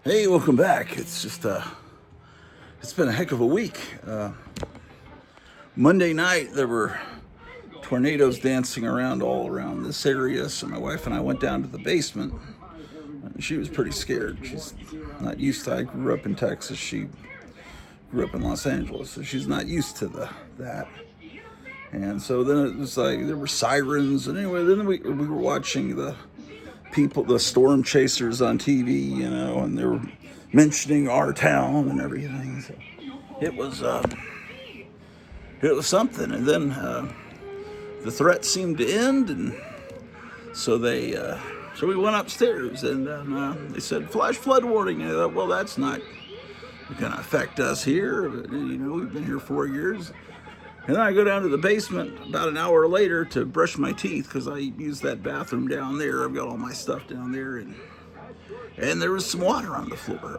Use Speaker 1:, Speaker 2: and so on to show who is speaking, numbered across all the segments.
Speaker 1: Hey, welcome back. It's just it's been a heck of a week. Monday night there were tornadoes dancing around all around this area, so my wife and I went down to the basement. She was pretty scared. She's not used to. I grew up in Texas. She grew up in Los Angeles, so she's not used to that. And so then it was like there were sirens, and anyway, then we were watching the storm chasers on TV, and they were mentioning our town and everything. So it was something. And then the threat seemed to end, and so we went upstairs, and they said flash flood warning. And I thought, well, that's not going to affect us here. We've been here 4 years. And then I go down to the basement about an hour later to brush my teeth because I use that bathroom down there. I've got all my stuff down there, and there was some water on the floor.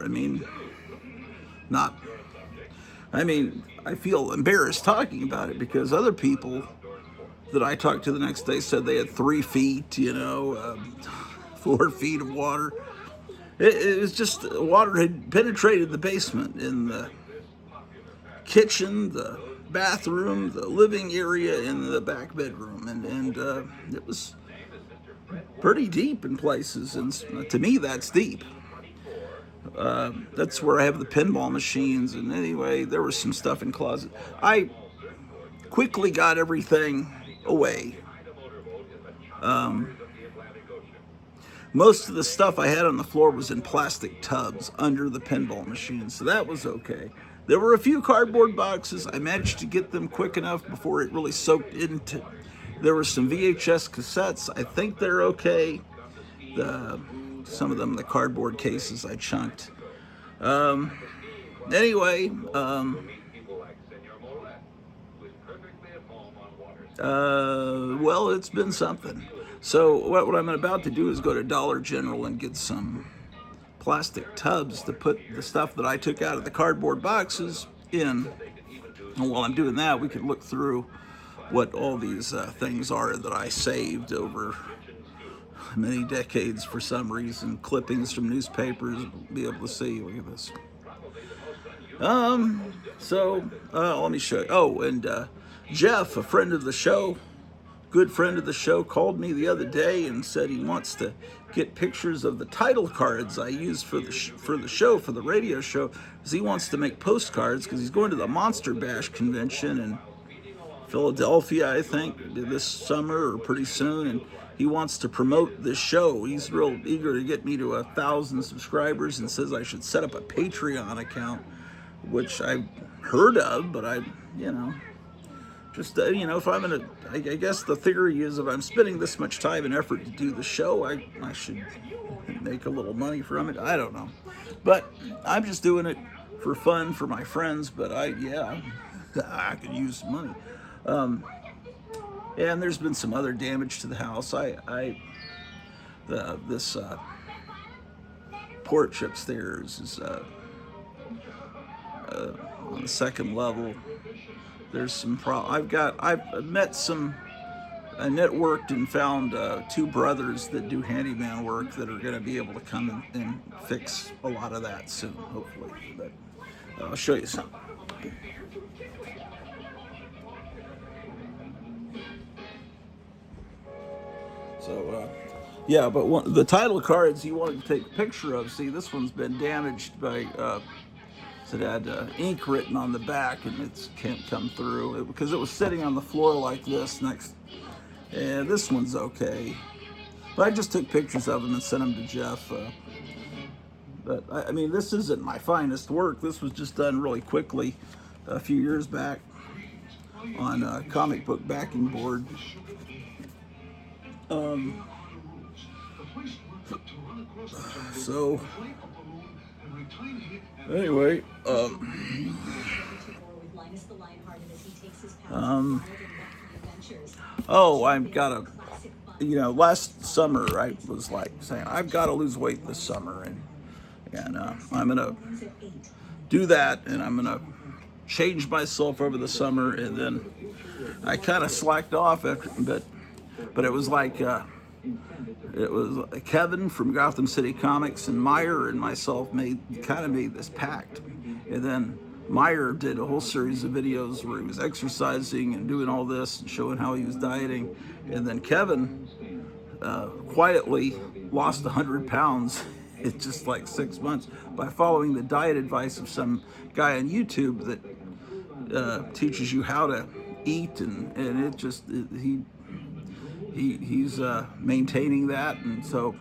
Speaker 1: I feel embarrassed talking about it because other people that I talked to the next day said they had 3 feet, 4 feet of water. It was just water had penetrated the basement in the kitchen, the bathroom, the living area, and the back bedroom, and it was pretty deep in places, and to me that's deep. That's where I have the pinball machines, and anyway, there was some stuff in closet. I quickly got everything away. Most of the stuff I had on the floor was in plastic tubs under the pinball machine, so that was okay. There were a few cardboard boxes. I managed to get them quick enough before it really soaked into. There were some VHS cassettes. I think they're okay. Some of them, the cardboard cases, I chunked. Anyway, well, it's been something. So what I'm about to do is go to Dollar General and get some plastic tubs to put the stuff that I took out of the cardboard boxes in. And while I'm doing that, we can look through what all these things are that I saved over many decades for some reason. Clippings from newspapers, be able to see. Look at this. Let me show you. Oh, and Jeff, a friend of the show, good friend of the show, called me the other day and said he wants to get pictures of the title cards I use for the show, for the radio show, because he wants to make postcards because he's going to the Monster Bash convention in Philadelphia, I think, this summer or pretty soon, and he wants to promote this show. He's real eager to get me to 1,000 subscribers and says I should set up a Patreon account, which I've heard of, but if I'm I guess the theory is if I'm spending this much time and effort to do the show, I should make a little money from it. I don't know. But I'm just doing it for fun, for my friends, but I could use some money. And there's been some other damage to the house. This porch upstairs is on the second level. There's some I networked and found 2 brothers that do handyman work that are going to be able to come and fix a lot of that soon, hopefully. But I'll show you some. So, but the title cards he wanted to take a picture of. See, this one's been damaged by. It had ink written on the back, and it can't come through because it was sitting on the floor like this next. And this one's okay, but I just took pictures of them and sent them to Jeff. But this isn't my finest work. This was just done really quickly a few years back on a comic book backing board. So. Anyway, I've got last summer I was like saying I've got to lose weight this summer, and I'm gonna do that, and I'm gonna change myself over the summer, and then I kind of slacked off after, but it was like it was Kevin from Gotham City Comics and Meyer and myself made this pact. And then Meyer did a whole series of videos where he was exercising and doing all this and showing how he was dieting. And then Kevin quietly lost 100 pounds in just like 6 months by following the diet advice of some guy on YouTube that teaches you how to eat, and he's maintaining that. And so,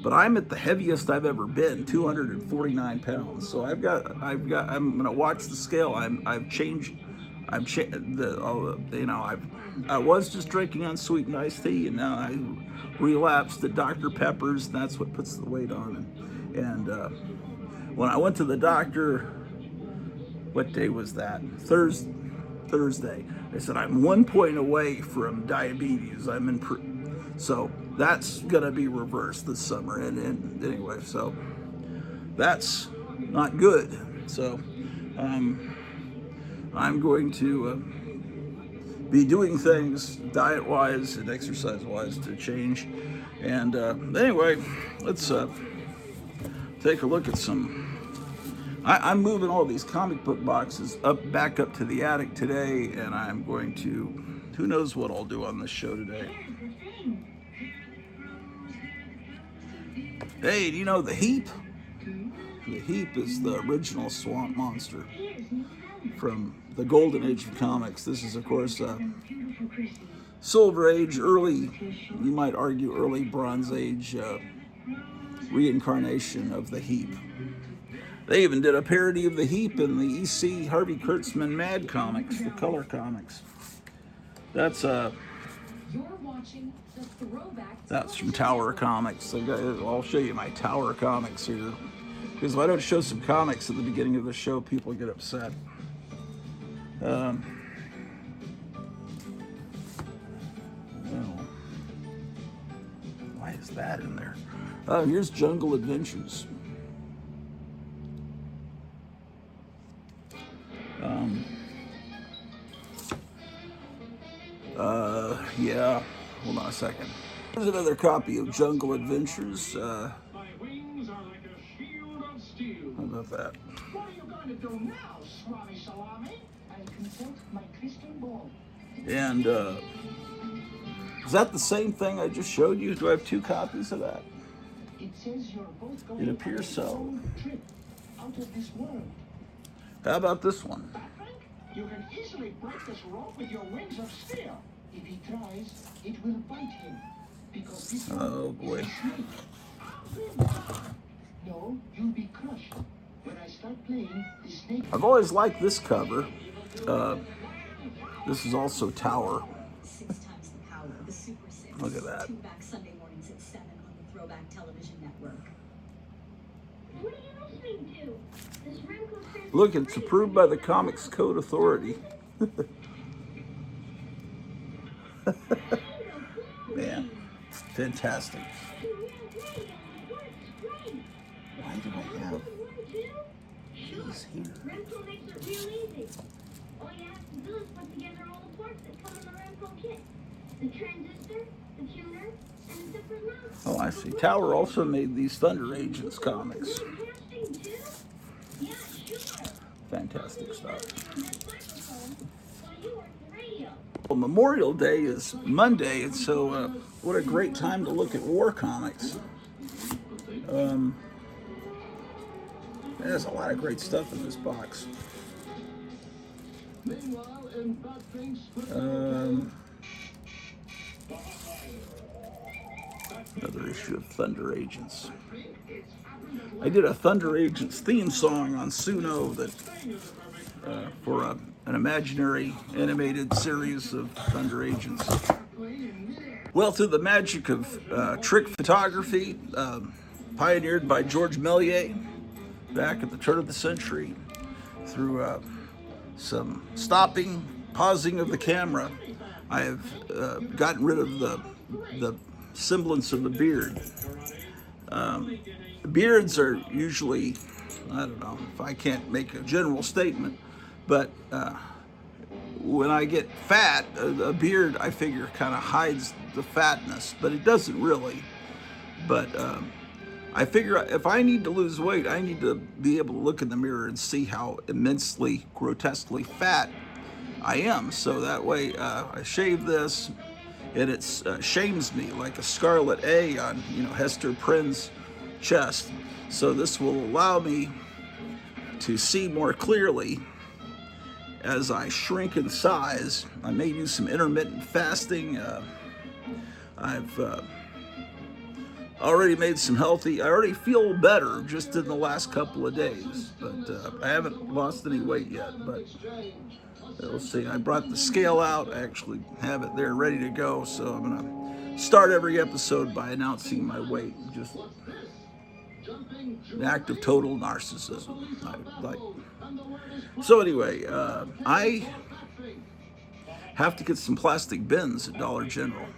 Speaker 1: but I'm at the heaviest I've ever been, 249 pounds. So I'm gonna watch the scale. I've changed I was just drinking unsweetened iced tea, and now I relapsed to Dr. Pepper's, and that's what puts the weight on. And when I went to the doctor, what day was that? Thursday. They said I'm 1 point away from diabetes. So that's gonna be reversed this summer. And anyway, so that's not good. So I'm going to be doing things diet-wise and exercise-wise to change. And anyway, let's take a look at some. I'm moving all these comic book boxes back up to the attic today, and I'm going to, who knows what I'll do on this show today. Hey, do you know the Heap? The Heap is the original swamp monster from the golden age of comics. This is, of course, Silver Age, early, you might argue, early Bronze Age reincarnation of the Heap. They even did a parody of the Heap in the E.C. Harvey Kurtzman Mad comics, the color comics. That's from Tower Comics. I'll show you my Tower Comics here, because if I don't show some comics at the beginning of the show, people get upset. Well, why is that in there? Here's Jungle Adventures. Yeah, hold on a second. Here's another copy of Jungle Adventures. How about that?
Speaker 2: What are you going to do now, Swami Salami? I consult my crystal ball.
Speaker 1: And is that the same thing I just showed you? Do I have two copies of that?
Speaker 2: It says you're both going
Speaker 1: It appears so.
Speaker 2: trip out of this world.
Speaker 1: How about this one?
Speaker 2: You can easily break this rope with your wings of steel. If he tries, it will bite him. Because this
Speaker 1: Oh boy.
Speaker 2: is a snake. No, you'll be crushed. When I start playing, the snake...
Speaker 1: I've always liked this cover. This is also Tower.
Speaker 3: 6 times the power of the Super 6.
Speaker 1: Look at that.
Speaker 3: 2 back Sunday mornings at 7 on the Throwback Television Network.
Speaker 4: What are you listening to? This wrinkle says
Speaker 1: Look, it's approved by the Comics Code Authority. Man, fantastic. Why do I have these here?
Speaker 4: Rental makes it real easy. All you have to do is put together all the parts that come in the rental kit. The transistor, the tuner, and the different mounts.
Speaker 1: Oh, I see. Tower also made these Thunder Agents comics.
Speaker 4: Casting too? Yeah, sure.
Speaker 1: Fantastic stuff.
Speaker 4: This microphone while you work the radio.
Speaker 1: Well, Memorial Day is Monday, and so what a great time to look at war comics. There's a lot of great stuff in this box. Another issue of Thunder Agents. I did a Thunder Agents theme song on Suno that for an imaginary animated series of Thunder Agents. Well, through the magic of trick photography, pioneered by George Méliès back at the turn of the century, through some stopping, pausing of the camera, I have gotten rid of the semblance of a beard. Beards are usually, I don't know if I can't make a general statement, but when I get fat, a beard, I figure, kind of hides the fatness, but it doesn't really. But I figure if I need to lose weight, I need to be able to look in the mirror and see how immensely, grotesquely fat I am. So that way I shave this, and it shames me like a scarlet A on, Hester Prynne's chest. So this will allow me to see more clearly as I shrink in size. I may do some intermittent fasting. I've already made some healthy. I already feel better just in the last couple of days, but I haven't lost any weight yet. But we'll see. I brought the scale out. I actually have it there ready to go. So I'm gonna start every episode by announcing my weight. Just an act of total narcissism. So anyway, I have to get some plastic bins at Dollar General.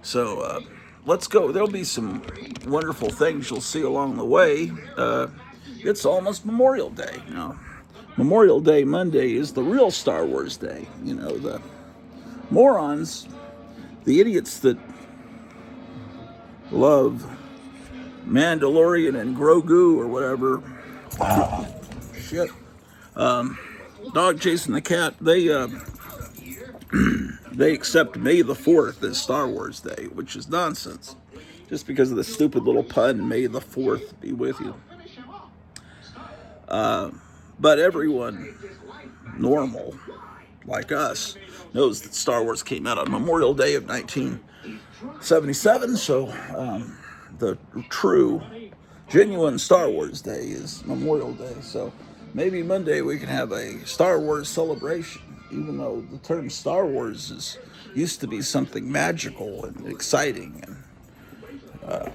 Speaker 1: So let's go. There'll be some wonderful things you'll see along the way. It's almost Memorial Day now. Memorial Day Monday is the real Star Wars Day. The morons, the idiots that love Mandalorian and Grogu or whatever. Shit. Dog chasing the cat. They accept May the 4th as Star Wars Day, which is nonsense. Just because of the stupid little pun, May the 4th be with you. But everyone normal, like us, knows that Star Wars came out on Memorial Day of 1977, so the true, genuine Star Wars Day is Memorial Day. So maybe Monday we can have a Star Wars celebration, even though the term Star Wars used to be something magical and exciting. And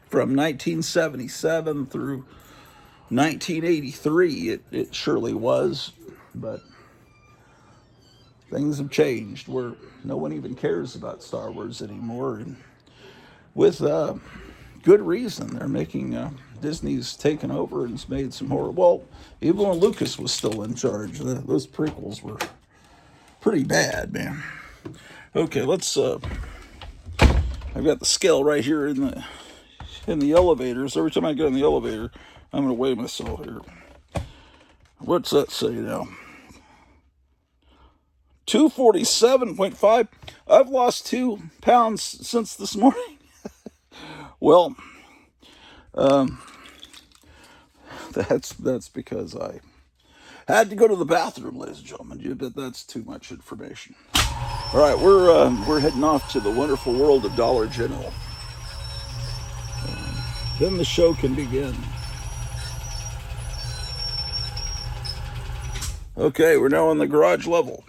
Speaker 1: from 1977 through 1983, it surely was, but things have changed where no one even cares about Star Wars anymore, and with good reason. They're making Disney's taken over and it's made some horror. Well, even when Lucas was still in charge, those prequels were pretty bad, man. Okay, let's. I've got the scale right here in the elevator. So every time I get in the elevator, I'm going to weigh myself here. What's that say now? 247.5. I've lost 2 pounds since this morning. Well, that's because I had to go to the bathroom, ladies and gentlemen. But that's too much information. All right, we're heading off to the wonderful world of Dollar General. Then the show can begin. Okay, we're now on the garage level.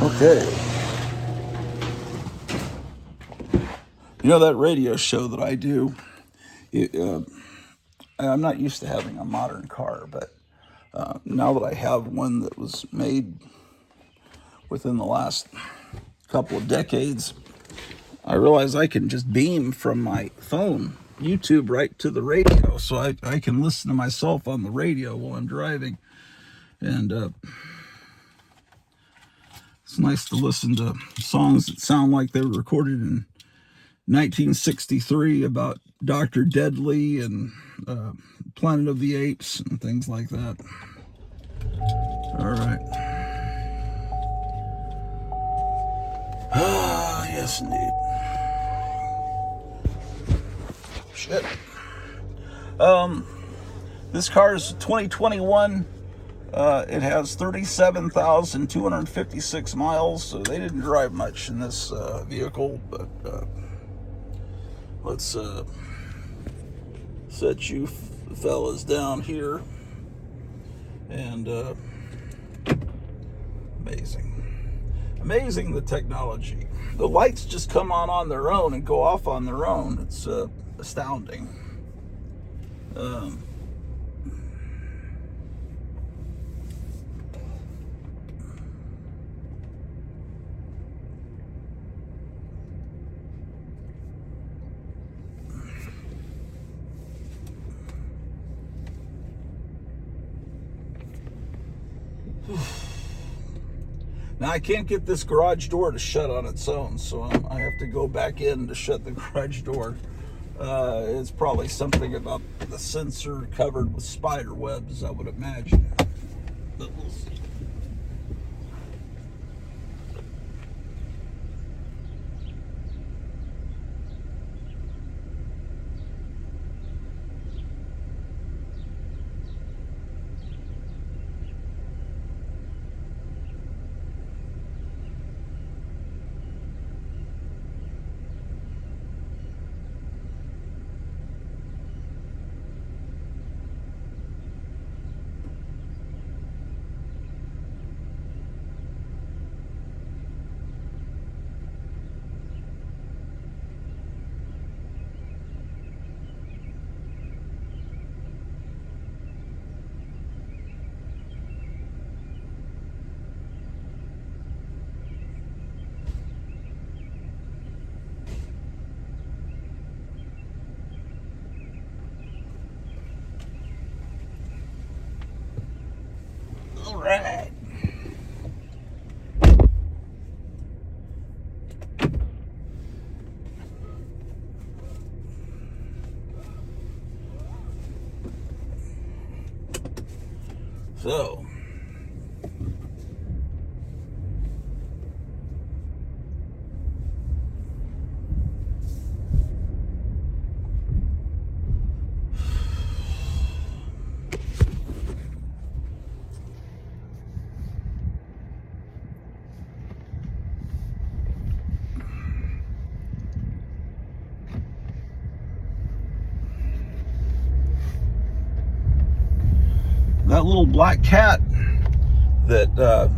Speaker 1: Okay. That radio show that I do, I'm not used to having a modern car, but now that I have one that was made within the last couple of decades, I realize I can just beam from my phone, YouTube, right to the radio, so I can listen to myself on the radio while I'm driving, and it's nice to listen to songs that sound like they were recorded in 1963 about Dr. Deadly and Planet of the Apes and things like that. All right. Ah, yes, indeed. Shit. This car is 2021. It has 37,256 miles, so they didn't drive much in this vehicle, but let's set you fellas down here. And amazing the technology. The lights just come on their own and go off on their own. It's astounding. Now, I can't get this garage door to shut on its own, so I have to go back in to shut the garage door. It's probably something about the sensor covered with spider webs, I would imagine. But we'll see. All right. So, that little black cat that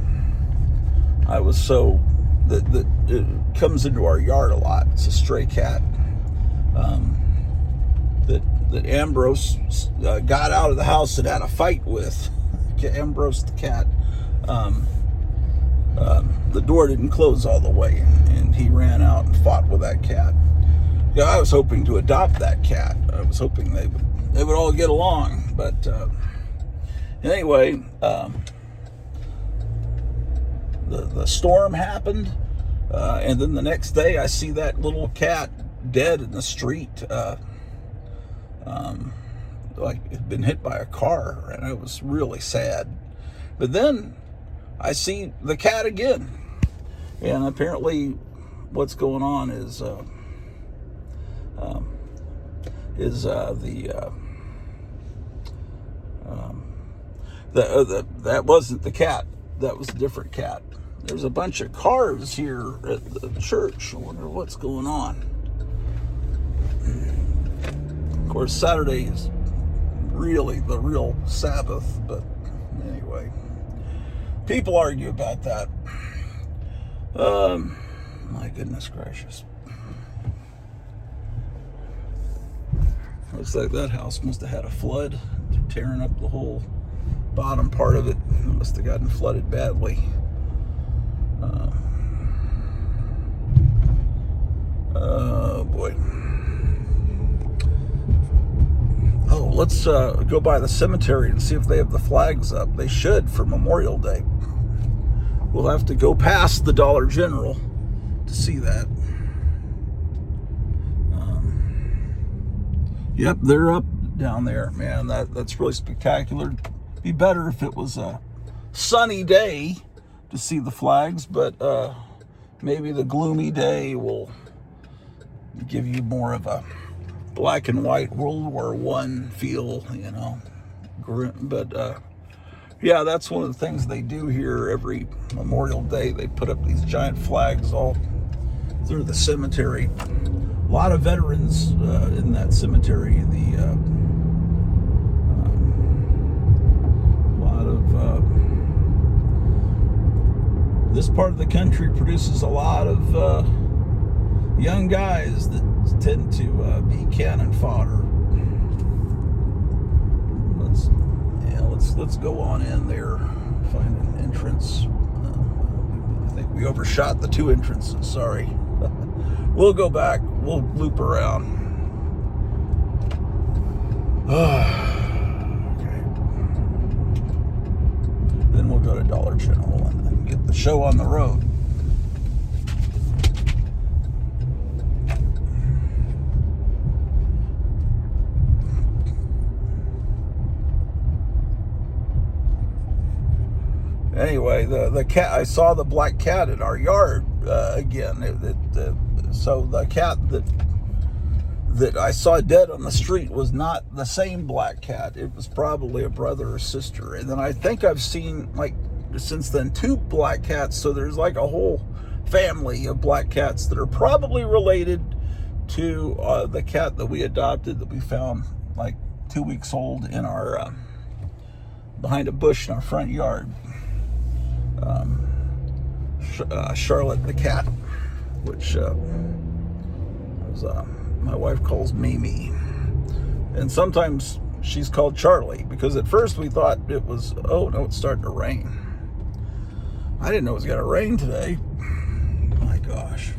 Speaker 1: I was so that it comes into our yard a lot. It's a stray cat that Ambrose got out of the house and had a fight with. Ambrose the cat. The door didn't close all the way, and he ran out and fought with that cat. Yeah, I was hoping to adopt that cat. I was hoping they would all get along, but anyway, the storm happened, and then the next day I see that little cat dead in the street, like it had been hit by a car, and I was really sad. But then I see the cat again, and apparently what's going on is that wasn't the cat. That was a different cat. There's a bunch of cars here at the church. I wonder what's going on. Of course, Saturday is really the real Sabbath, but anyway, people argue about that. My goodness gracious. Looks like that house must have had a flood. They're tearing up the whole bottom part of it. It must have gotten flooded badly. Oh boy. Oh, let's go by the cemetery and see if they have the flags up. They should for Memorial Day. We'll have to go past the Dollar General to see that. Yep, they're up down there, man. That's really spectacular. Be better if it was a sunny day to see the flags, but maybe the gloomy day will give you more of a black and white World War I feel, you know. But yeah, that's one of the things they do here every Memorial Day. They put up these giant flags all through the cemetery. A lot of veterans in that cemetery. This part of the country produces a lot of young guys that tend to be cannon fodder. Let's go on in there, find an entrance. I think we overshot the two entrances. Sorry. We'll go back. We'll loop around. Okay. Then we'll go to Dollar General and get the show on the road. Anyway, the cat, I saw the black cat in our yard again. So the cat that I saw dead on the street was not the same black cat. It was probably a brother or sister. And then I think I've seen, like, since then, 2 black cats. So there's like a whole family of black cats that are probably related to the cat that we adopted, that we found like 2 weeks old in our behind a bush in our front yard. Charlotte the cat, which was, my wife calls Mimi, and sometimes she's called Charlie, because at first we thought it was, oh no, it's starting to rain. I didn't know it was going to rain today. My gosh.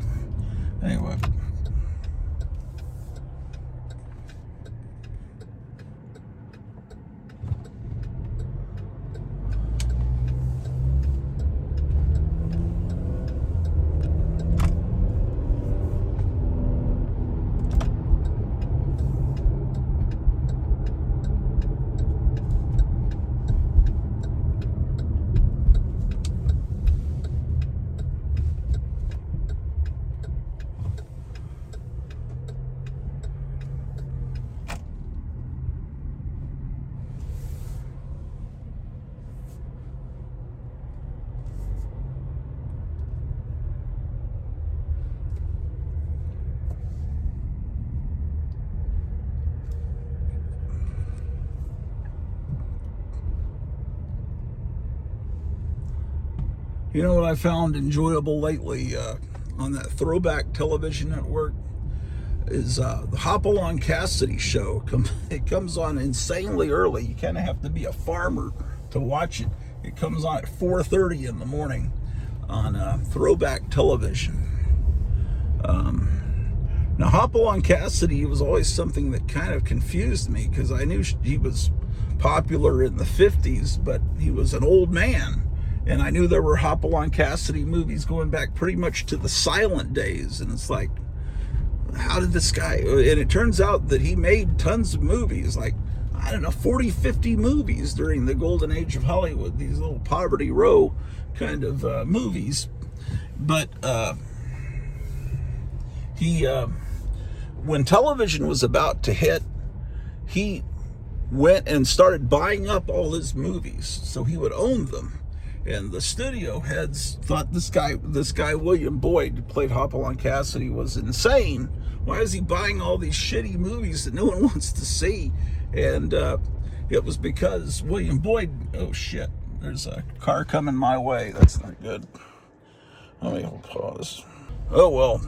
Speaker 1: Anyway. You know what I found enjoyable lately on that Throwback Television Network is the Hopalong Cassidy show. It comes on insanely early. You kind of have to be a farmer to watch it. It comes on at 4:30 in the morning on Throwback Television. Now, Hopalong Cassidy was always something that kind of confused me, because I knew he was popular in the 50s, but he was an old man. And I knew there were Hopalong Cassidy movies going back pretty much to the silent days. And it's like, how did this guy... And it turns out that he made tons of movies, like, I don't know, 40, 50 movies during the golden age of Hollywood, these little Poverty Row kind of movies. But when television was about to hit, he went and started buying up all his movies, so he would own them. And the studio heads thought this guy William Boyd, who played Hopalong Cassidy, was insane. Why is he buying all these shitty movies that no one wants to see? And it was because William Boyd... Oh shit, there's a car coming my way. That's not good. Let me pause. Oh well.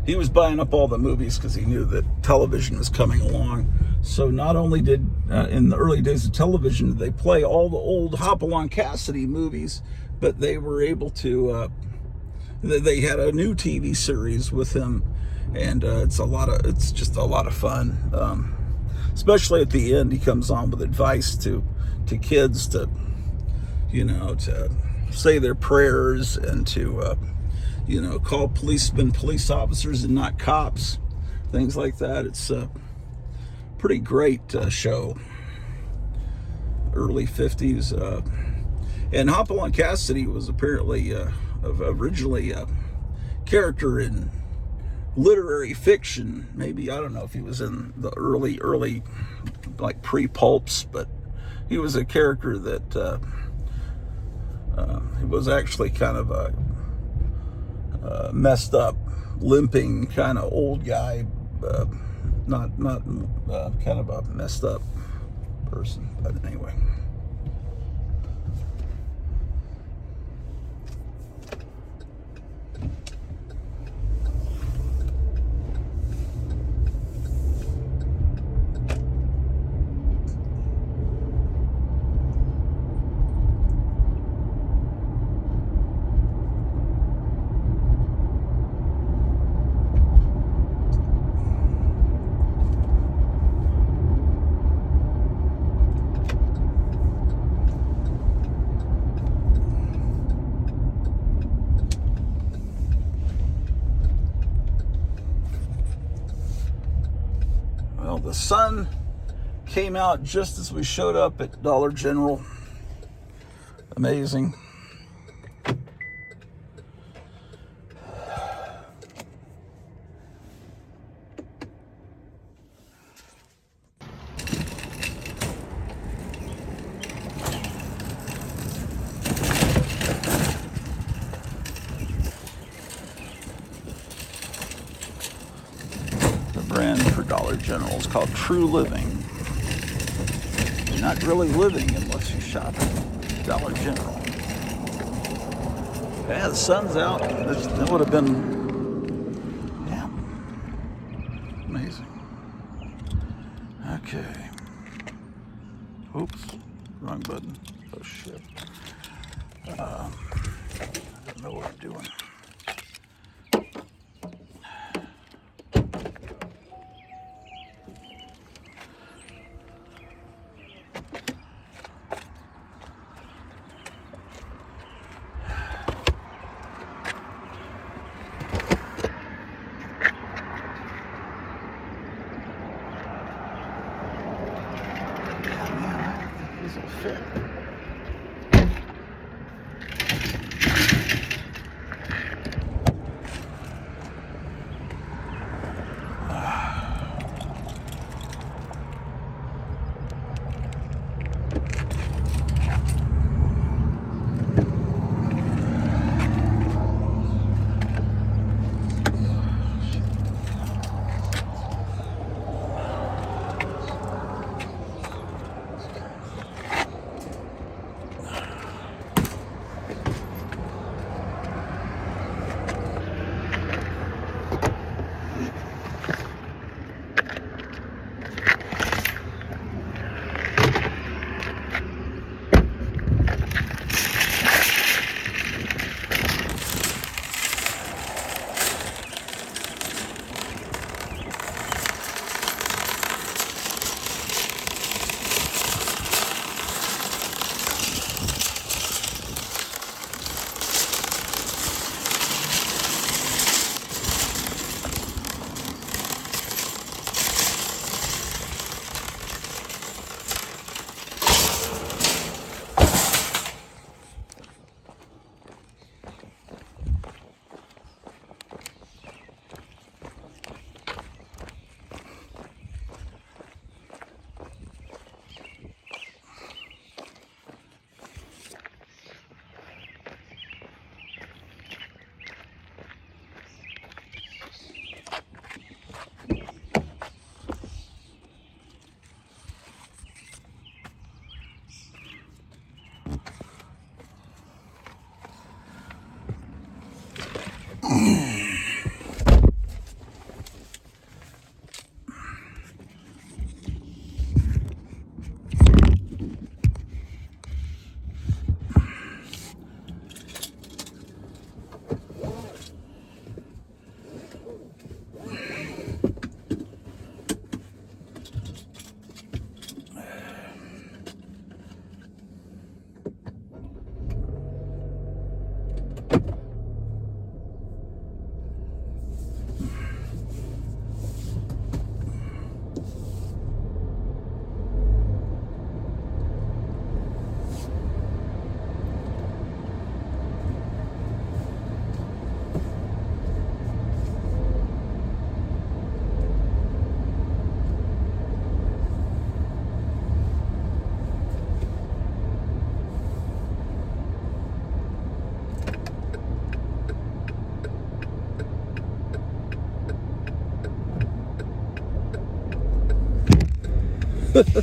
Speaker 1: He was buying up all the movies because he knew that television was coming along. So not only did, in the early days of television, did they play all the old Hopalong Cassidy movies, but they were able to, they had a new TV series with him, and it's just a lot of fun. Especially at the end, he comes on with advice to kids to, to say their prayers, and to, call policemen police officers and not cops, things like that. It's pretty great show, early 50s. And Hopalong Cassidy was apparently originally a character in literary fiction. Maybe, I don't know if he was in the early like pre-pulps, but he was a character that he was actually kind of a messed up, limping kind of old guy, not kind of a messed up person, but anyway. the sun came out just as we showed up at Dollar General. Amazing. Brand for Dollar General is called True Living. You're not really living unless you shop at Dollar General. Yeah, the sun's out. That would have been, yeah, amazing. Okay. Oops, wrong button. Oh shit. I don't know what I'm doing. These will fit.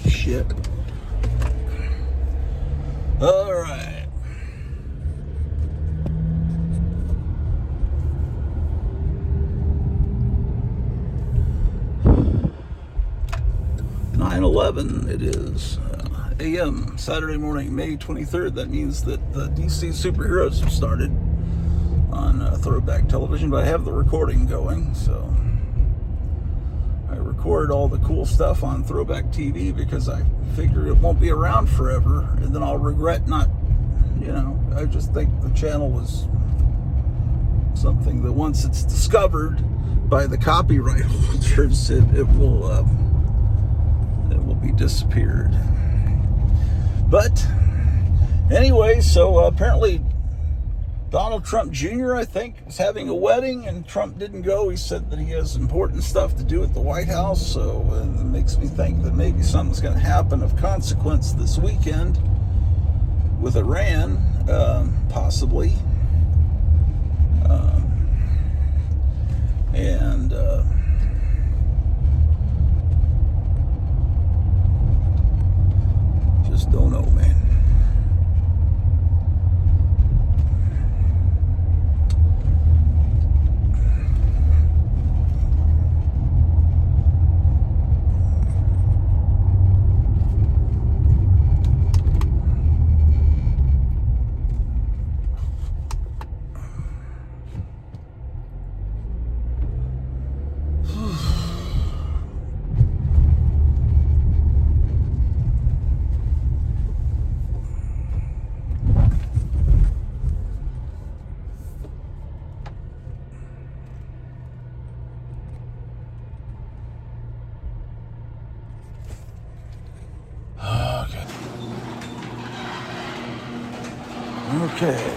Speaker 1: Shit. All right. It is a.m. Saturday morning, May 23rd. That means that the DC superheroes have started on Throwback Television, but I have the recording going, so I record all the cool stuff on Throwback TV because I figure it won't be around forever, and then I'll regret not, I just think the channel is something that once it's discovered by the copyright holders, it will disappeared. But anyway, so apparently Donald Trump Jr., I think, is having a wedding, and Trump didn't go. He said that he has important stuff to do at the White House, so it makes me think that maybe something's going to happen of consequence this weekend with Iran, possibly. And just don't know, man. Okay.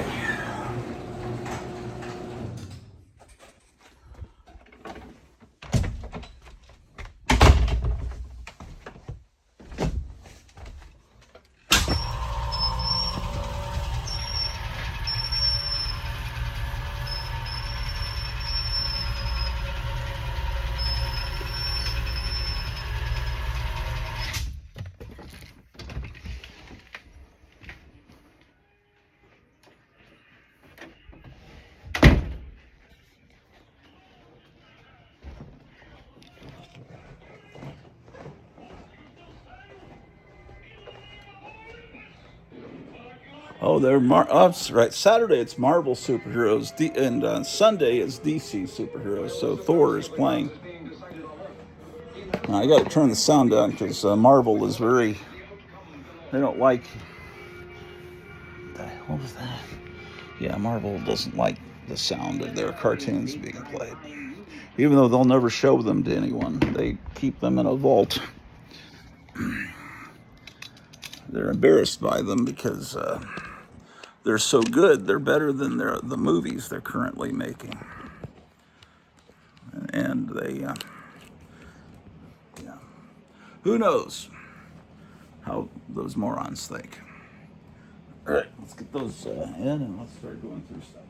Speaker 1: Oh, that's right. Saturday it's Marvel superheroes, and Sunday it's DC superheroes. So Thor is playing. Now, I got to turn the sound down because Marvel is very. They don't like. What was that? Yeah, Marvel doesn't like the sound of their cartoons being played. Even though they'll never show them to anyone, they keep them in a vault. They're embarrassed by them because they're so good. They're better than the movies they're currently making. And they, yeah. Who knows how those morons think. All right, let's get those in and let's start going through stuff.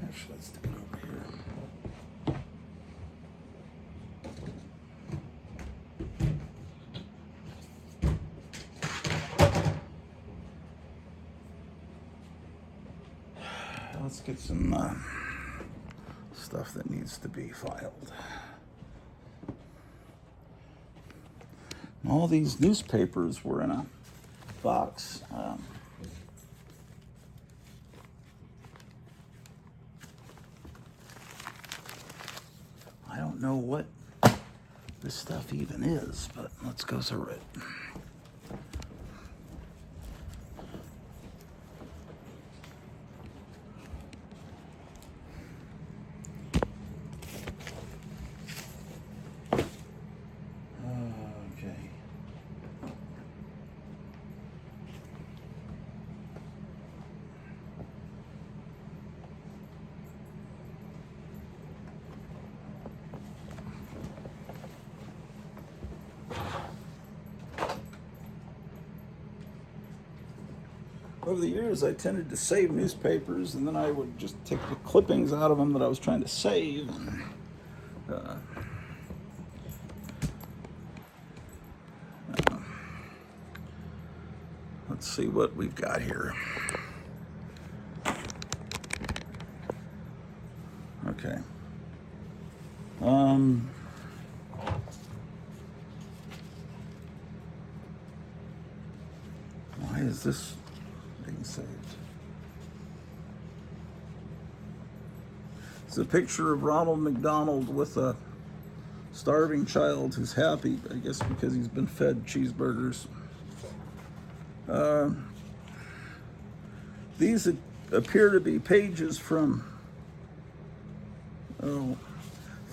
Speaker 1: Actually, let's do it over here. Let's get some stuff that needs to be filed. All these newspapers were in a box. I don't know what this stuff even is, but let's go through it. Over the years, I tended to save newspapers, and then I would just take the clippings out of them that I was trying to save. And, let's see what we've got here. Okay. Why is this being saved? It's a picture of Ronald McDonald with a starving child who's happy, I guess because he's been fed cheeseburgers. These appear to be pages from,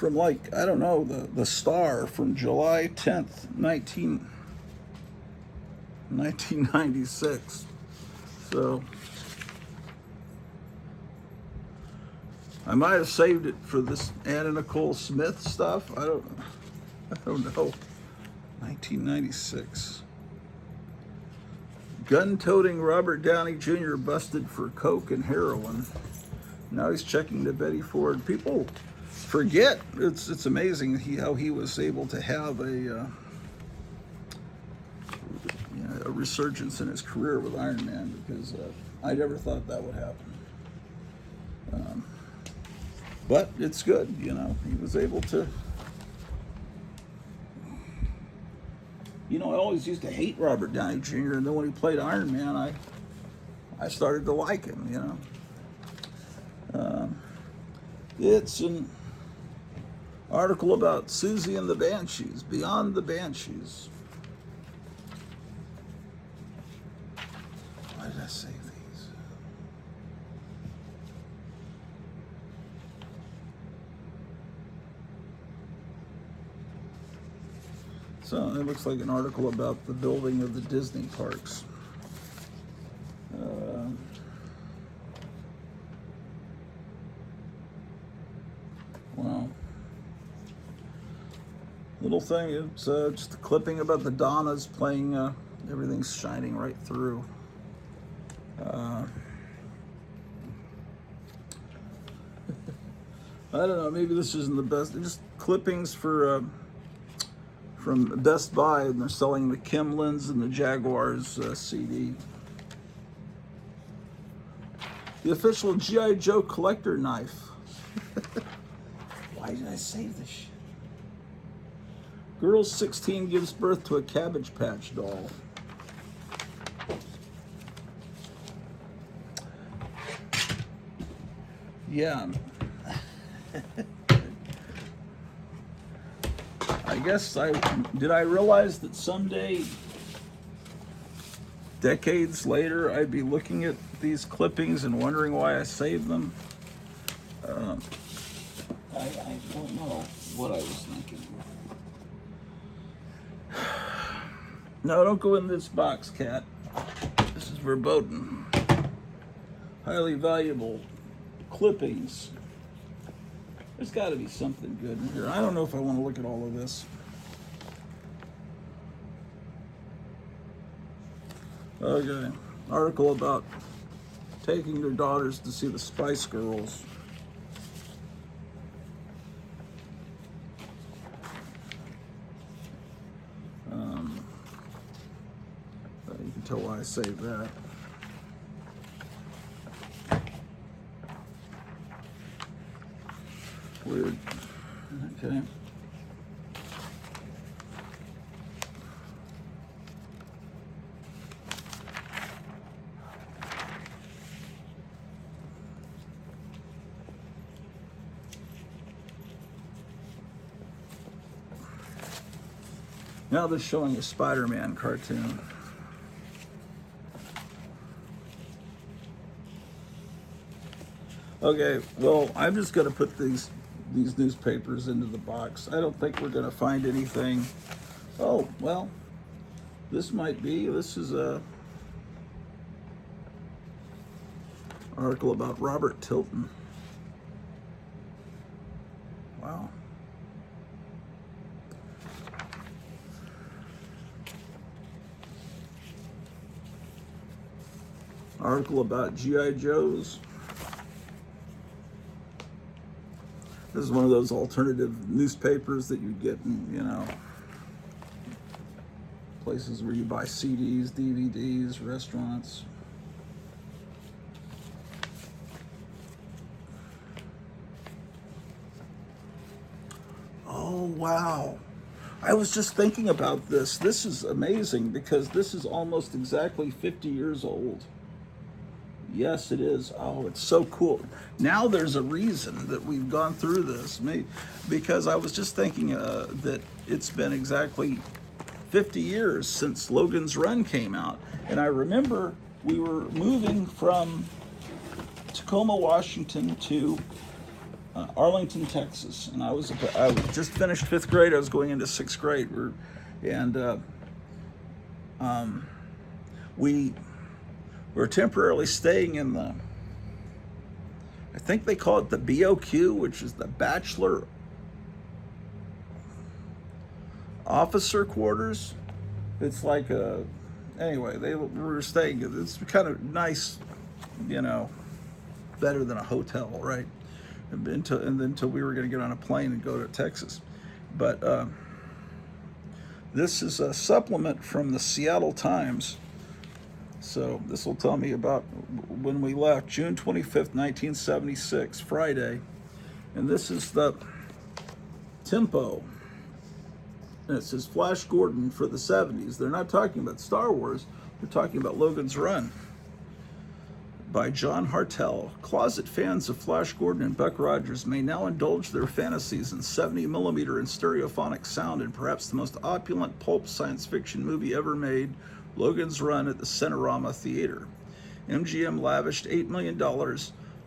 Speaker 1: like, I don't know, the Star from July 10th, 1996. So I might have saved it for this Anna Nicole Smith stuff. I don't know. 1996. Gun-toting Robert Downey Jr. busted for coke and heroin. Now he's checking to Betty Ford. People forget. It's amazing how he was able to have a resurgence in his career with Iron Man, because I never thought that would happen. But it's good, he was able to. I always used to hate Robert Downey Jr., and then when he played Iron Man, I started to like him, It's an article about Susie and the Banshees, Beyond the Banshees. Why did I save these? So it looks like an article about the building of the Disney parks. Wow. Little thing, it's just a clipping about the Donnas playing, everything's shining right through. I don't know, maybe this isn't the best. They're just clippings from Best Buy, and they're selling the Kimlins and the Jaguars CD. The official G.I. Joe collector knife. Why did I save this shit? Girl 16 gives birth to a Cabbage Patch doll. Yeah. I guess I realize that someday, decades later, I'd be looking at these clippings and wondering why I saved them. I don't know what I was thinking. No, don't go in this box, Cat. This is verboten. Highly valuable clippings. There's got to be something good in here. I don't know if I want to look at all of this. Okay, article about taking their daughters to see the Spice Girls. You can tell why I saved that. Weird. Okay. Now they're showing a Spider-Man cartoon. Okay, well, I'm just going to put these newspapers into the box. I don't think we're going to find anything. Oh, well, this is a article about Robert Tilton. Wow. Article about G.I. Joes. This is one of those alternative newspapers that you get in, places where you buy CDs, DVDs, restaurants. Oh, wow. I was just thinking about this. This is amazing because this is almost exactly 50 years old. Yes, it is. Oh, it's so cool. Now there's a reason that we've gone through this. Because I was just thinking that it's been exactly 50 years since Logan's Run came out. And I remember we were moving from Tacoma, Washington to Arlington, Texas. And I was just finished 5th grade. I was going into 6th grade. We were temporarily staying in I think they call it the BOQ, which is the Bachelor Officer Quarters. It's like anyway, we were staying. It's kind of nice, better than a hotel, right? And then until we were going to get on a plane and go to Texas. But this is a supplement from the Seattle Times. So this will tell me about when we left, June 25th, 1976, Friday. And this is the tempo. And it says Flash Gordon for the 70s. They're not talking about Star Wars. They're talking about Logan's Run by John Hartel. Closet fans of Flash Gordon and Buck Rogers may now indulge their fantasies in 70mm and stereophonic sound in perhaps the most opulent pulp science fiction movie ever made, Logan's Run at the Cinerama Theater. MGM lavished $8 million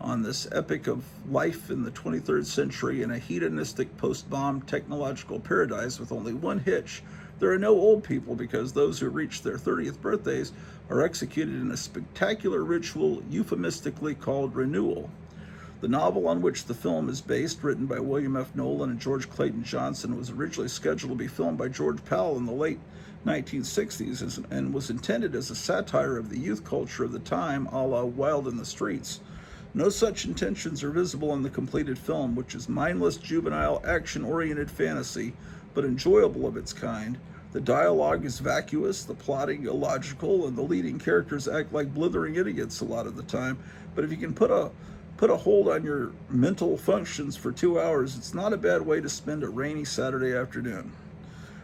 Speaker 1: on this epic of life in the 23rd century in a hedonistic post-bomb technological paradise with only one hitch. There are no old people because those who reach their 30th birthdays are executed in a spectacular ritual euphemistically called renewal. The novel on which the film is based, written by William F. Nolan and George Clayton Johnson, was originally scheduled to be filmed by George Powell in the late 1960s and was intended as a satire of the youth culture of the time, a la Wild in the Streets. No such intentions are visible in the completed film, which is mindless, juvenile, action-oriented fantasy, but enjoyable of its kind. The dialogue is vacuous, the plotting illogical, and the leading characters act like blithering idiots a lot of the time. But if you can put a hold on your mental functions for 2 hours, it's not a bad way to spend a rainy Saturday afternoon.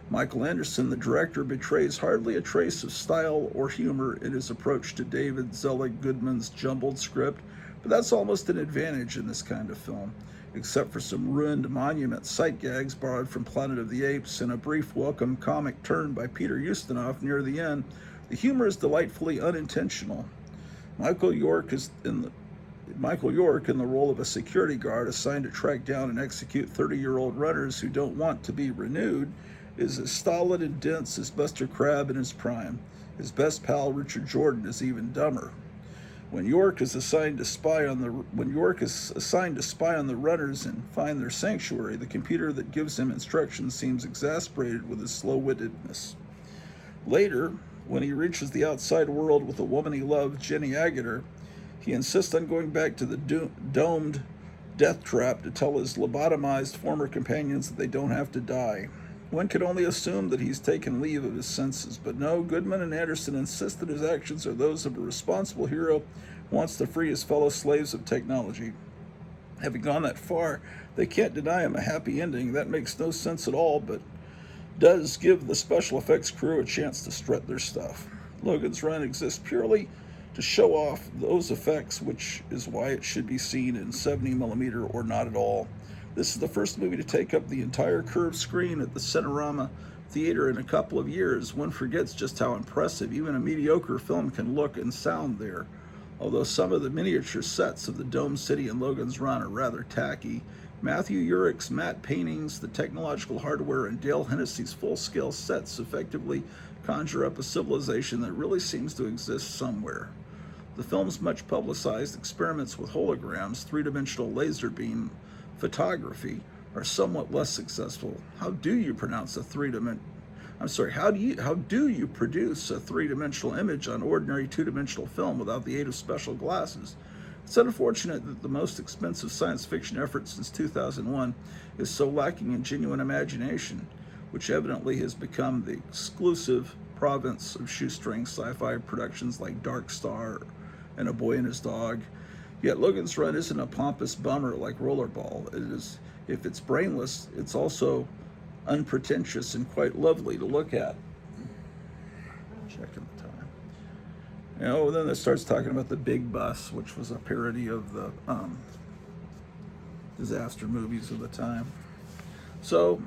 Speaker 1: Michael Anderson, the director, betrays hardly a trace of style or humor in his approach to David Zelig Goodman's jumbled script, but that's almost an advantage in this kind of film. Except for some ruined monument sight gags borrowed from Planet of the Apes and a brief welcome comic turn by Peter Ustinov near the end, the humor is delightfully unintentional. Michael York, in the role of a security guard assigned to track down and execute 30-year-old runners who don't want to be renewed, is as stolid and dense as Buster Crabbe in his prime. His best pal, Richard Jordan, is even dumber. When York is assigned to spy on the runners and find their sanctuary, the computer that gives him instructions seems exasperated with his slow-wittedness. Later, when he reaches the outside world with the woman he loves, Jenny Agutter, he insists on going back to the domed death trap to tell his lobotomized former companions that they don't have to die. One can only assume that he's taken leave of his senses, but no, Goodman and Anderson insist that his actions are those of a responsible hero who wants to free his fellow slaves of technology. Having gone that far, they can't deny him a happy ending. That makes no sense at all, but does give the special effects crew a chance to strut their stuff. Logan's Run exists purely to show off those effects, which is why it should be seen in 70mm or not at all. This is the first movie to take up the entire curved screen at the Cinerama Theater in a couple of years. One forgets just how impressive even a mediocre film can look and sound there. Although some of the miniature sets of the Dome City and Logan's Run are rather tacky, Matthew Urich's matte paintings, the technological hardware, and Dale Hennessy's full-scale sets effectively conjure up a civilization that really seems to exist somewhere. The film's much publicized experiments with holograms, three-dimensional laser beam photography, are somewhat less successful. How do you pronounce a I'm sorry, how do you produce a three-dimensional image on ordinary two-dimensional film without the aid of special glasses? It's unfortunate that the most expensive science fiction effort since 2001 is so lacking in genuine imagination, which evidently has become the exclusive province of shoestring sci-fi productions like Dark Star and A Boy and His Dog. Yet Logan's Run isn't a pompous bummer like Rollerball. It is, if it's brainless, it's also unpretentious and quite lovely to look at. Checking the time. Then it starts talking about the Big Bus, which was a parody of the disaster movies of the time. So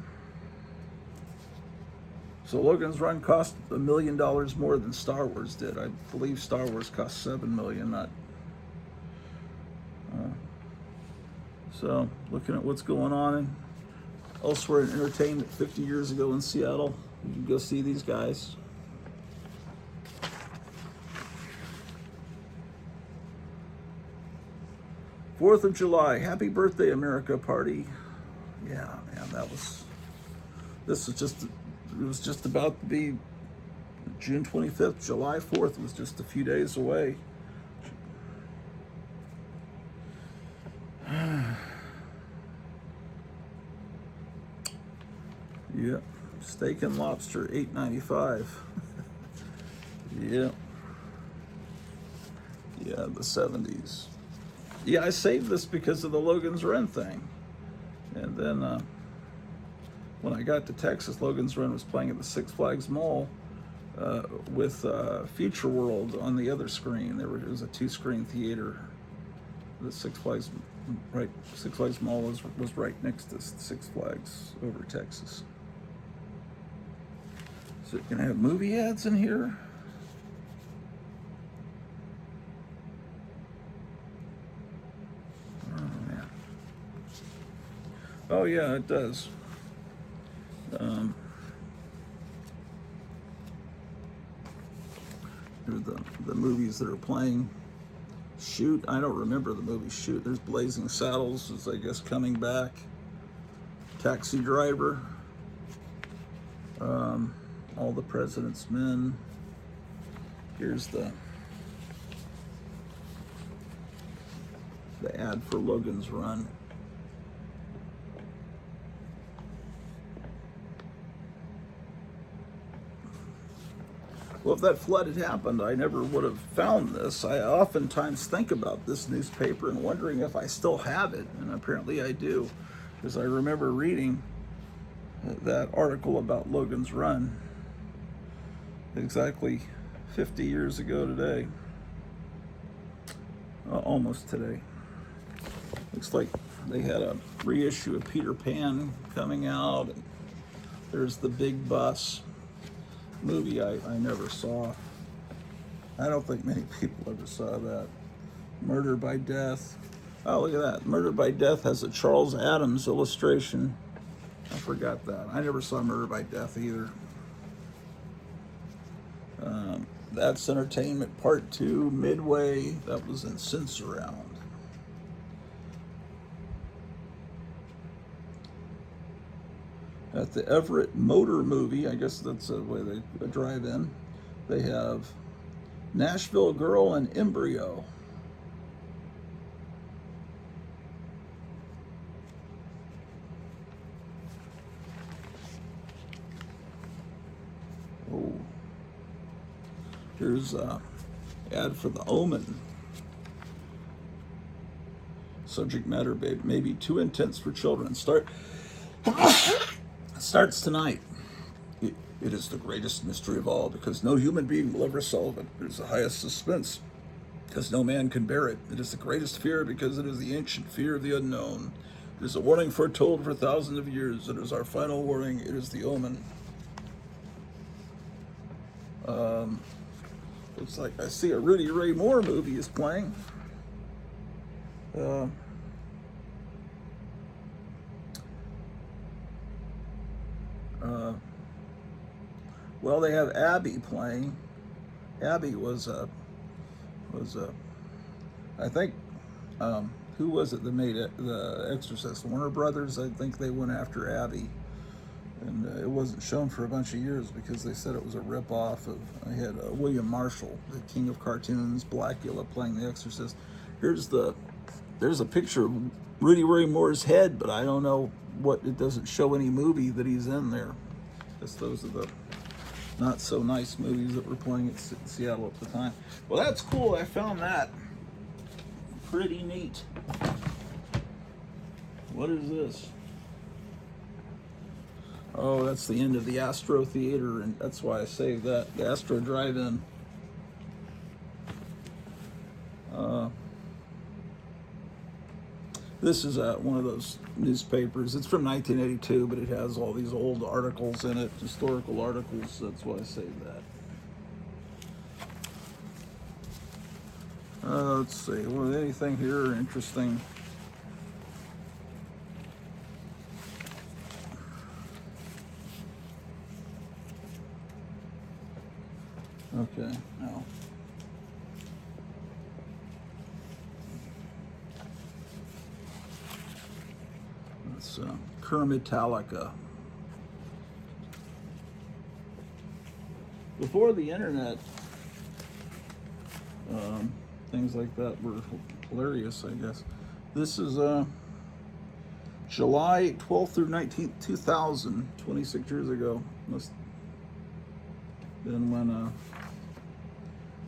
Speaker 1: Logan's Run cost $1 million more than Star Wars did. I believe Star Wars cost $7 million, not. So looking at what's going on elsewhere in entertainment 50 years ago in Seattle, you can go see these guys. Fourth of July, Happy Birthday America party. Yeah, man, it was just about to be June 25th. July 4th was just a few days away. Yep, steak and lobster, $8.95. Yep. Yeah, the 70s. Yeah, I saved this because of the Logan's Run thing. And then when I got to Texas, Logan's Run was playing at the Six Flags Mall with Future World on the other screen. It was a two-screen theater. The Six Flags Mall was right next to Six Flags over Texas. So you're gonna have movie ads in here? Oh man. Oh yeah, it does. Here's the movies that are playing. Shoot, I don't remember the movie Shoot. There's Blazing Saddles is, I guess, coming back. Taxi Driver. All the President's Men. Here's the ad for Logan's Run. Well, if that flood had happened, I never would have found this. I oftentimes think about this newspaper and wondering if I still have it, and apparently I do, because I remember reading that article about Logan's Run exactly 50 years ago today. Almost today. Looks like they had a reissue of Peter Pan coming out, and there's the Big Bus movie I never saw. I don't think many people ever saw that. Murder by Death. Oh, look at that. Murder by Death has a Charles Addams illustration. I forgot that. I never saw Murder by Death either. That's Entertainment Part 2, Midway. That was in Cinceround. At the Everett Motor Movie, I guess that's the way they drive in, they have Nashville Girl and Embryo. Oh, here's an ad for The Omen. Subject matter may be too intense for children. Starts tonight. It is the greatest mystery of all, because no human being will ever solve it. It is the highest suspense, because no man can bear it. It is the greatest fear, because it is the ancient fear of the unknown. It is a warning foretold for thousands of years. It is our final warning. It is The Omen. Looks like I see a Rudy Ray Moore movie is playing. Well, they have Abby playing. Abby was I think, who was it that made it? The Exorcist, Warner Brothers. I think they went after Abby. And it wasn't shown for a bunch of years because they said it was a rip-off of, I had William Marshall, the king of cartoons, Blackula playing the Exorcist. There's a picture of Rudy Ray Moore's head, but I don't know what, it doesn't show any movie that he's in there. Just those are the not so nice movies that were playing at Seattle at the time. Well, that's cool. I found that pretty neat. What is this? Oh, that's the end of the Astro Theater, and that's why I saved that. The Astro Drive-In. This is one of those newspapers. It's from 1982, but it has all these old articles in it, historical articles. That's why I saved that. Let's see. Well, anything here interesting? Okay, no. It's Kermitalica. Before the internet, things like that were hilarious, I guess. This is July 12th through 19th, 2000, 26 years ago. Must been when,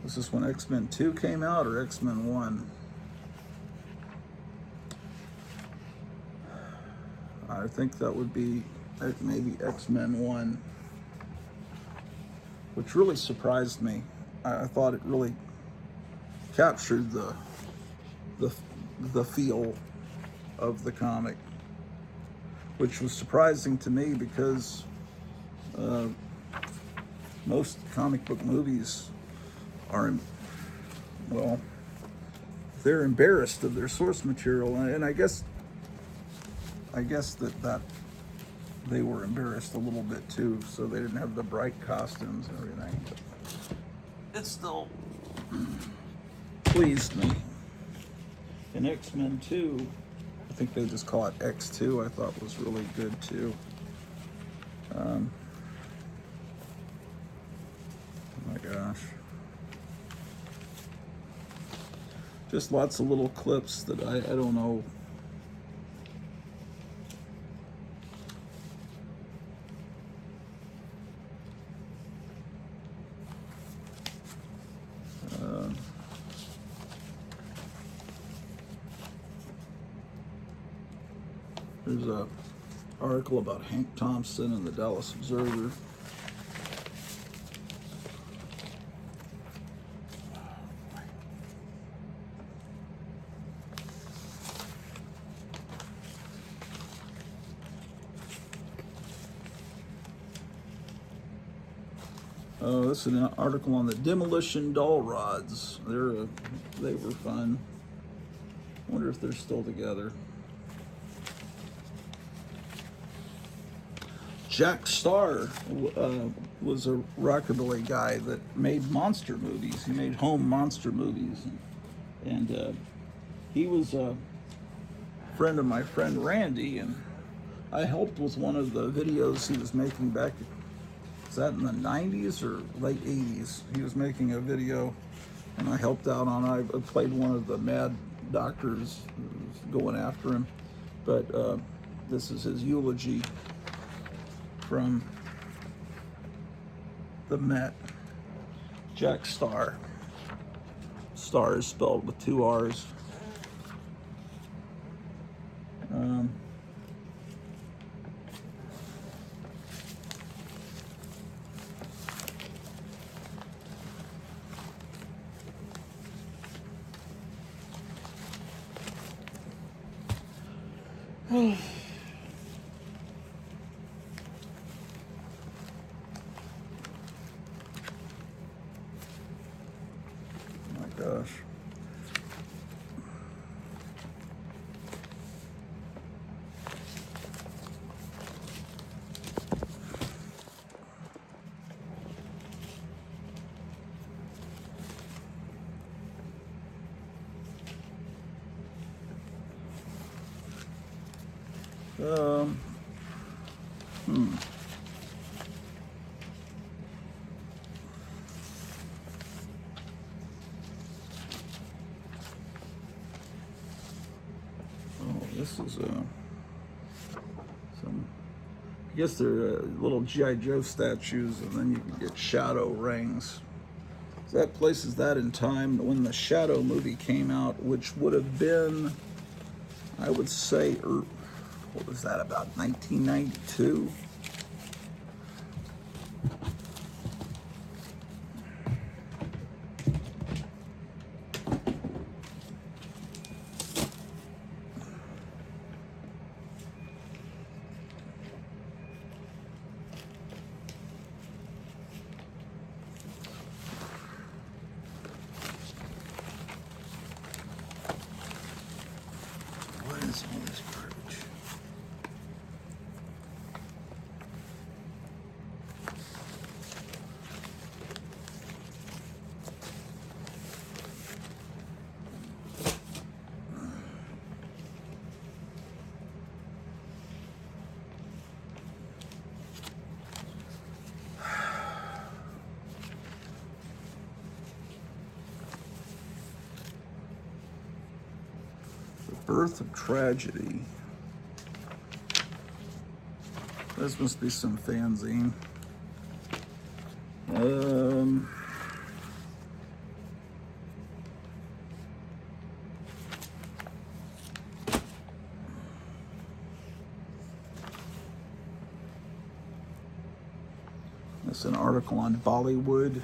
Speaker 1: was this when X-Men 2 came out or X-Men 1? I think that would be maybe X-Men 1, which really surprised me. I thought it really captured the feel of the comic, which was surprising to me because most comic book movies are, well, they're embarrassed of their source material, and I guess that they were embarrassed a little bit too, so they didn't have the bright costumes and everything. But it still pleased me. In X-Men 2, I think they just call it X2, I thought was really good too. Oh my gosh. Just lots of little clips that I don't know. There's a article about Hank Thompson in the Dallas Observer. Oh, this is an article on the demolition doll rods. They were fun. I wonder if they're still together. Jack Starr was a rockabilly guy that made monster movies. He made home monster movies, and he was a friend of my friend Randy, and I helped with one of the videos he was making back. Was that in the 90s or late 80s? He was making a video, and I helped out on it. I played one of the mad doctors going after him, but this is his eulogy from the Met. Jack Starr. Starr is spelled with 2 R's. Gosh. This is some. I guess they're little GI Joe statues, and then you can get shadow rings. So that places that in time when the Shadow movie came out, which would have been, I would say, what was that, about 1992? What is all this garbage? Birth of Tragedy. This must be some fanzine. That's an article on Bollywood.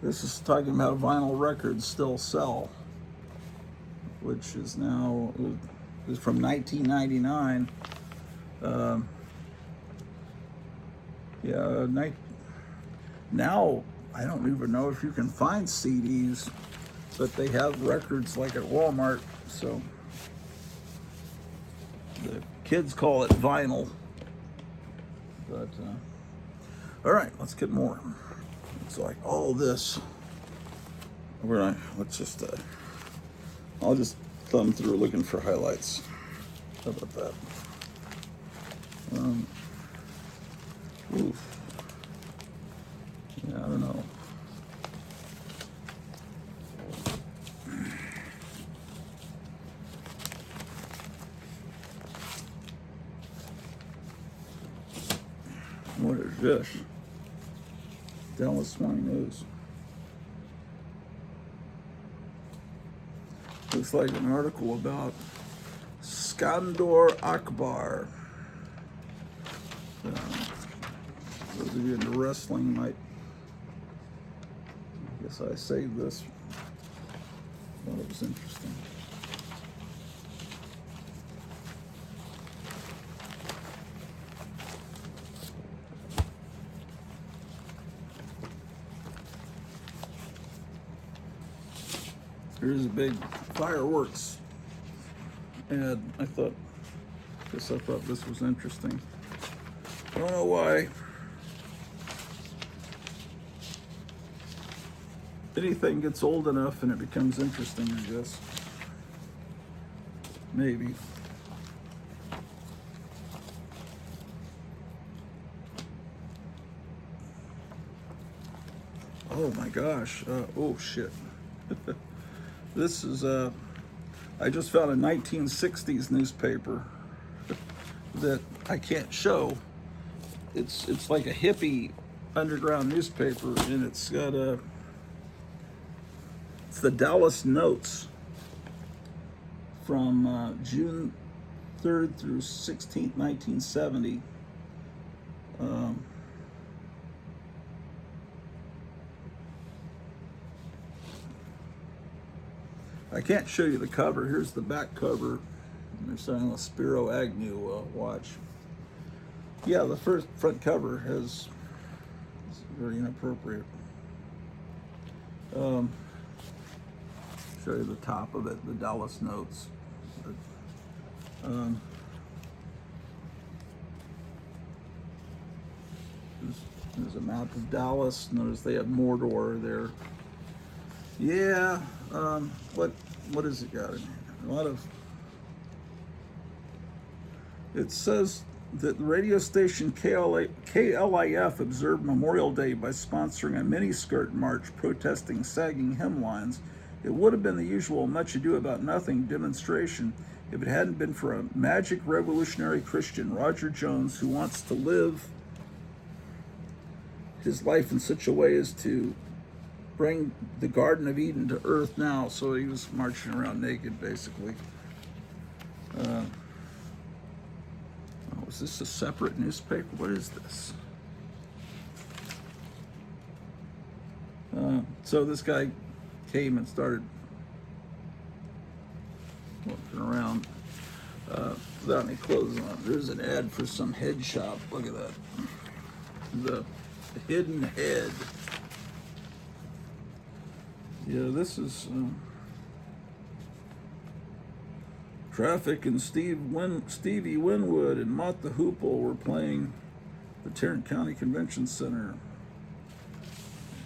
Speaker 1: This is talking about vinyl records still sell, which is now is from 1999. Now I don't even know if you can find CDs, but they have records like at Walmart. So the kids call it vinyl. But all right, let's get more. It's like all this. Let's just. I'll just thumb through looking for highlights. How about that? Oof. Yeah, I don't know. What is this? Dallas Morning News. Looks like an article about Skandor Akbar. Those of you into wrestling might. I guess I saved this. Thought it was interesting. Here's a big fireworks ad. I thought this was interesting. I don't know why. Anything gets old enough and it becomes interesting, I guess. Maybe. Oh my gosh. Oh shit. This is, I just found a 1960s newspaper that I can't show. It's like a hippie underground newspaper, and it's got it's the Dallas Notes from June 3rd through 16th, 1970. I can't show you the cover. Here's the back cover. They're selling a Spiro Agnew watch. Yeah, the front cover is very inappropriate. Show you the top of it, the Dallas Notes. There's a map of Dallas. Notice they have Mordor there. Yeah. What has it got in here? A lot of. It says that the radio station KLIF observed Memorial Day by sponsoring a miniskirt march protesting sagging hemlines. It would have been the usual much ado about nothing demonstration if it hadn't been for a magic revolutionary Christian, Roger Jones, who wants to live his life in such a way as to bring the Garden of Eden to earth now. So he was marching around naked, basically. Is this a separate newspaper? What is this? So this guy came and started walking around without any clothes on. There's an ad for some head shop. Look at that. The hidden head. Yeah, this is Traffic and Stevie Winwood and Mott the Hoople were playing the Tarrant County Convention Center.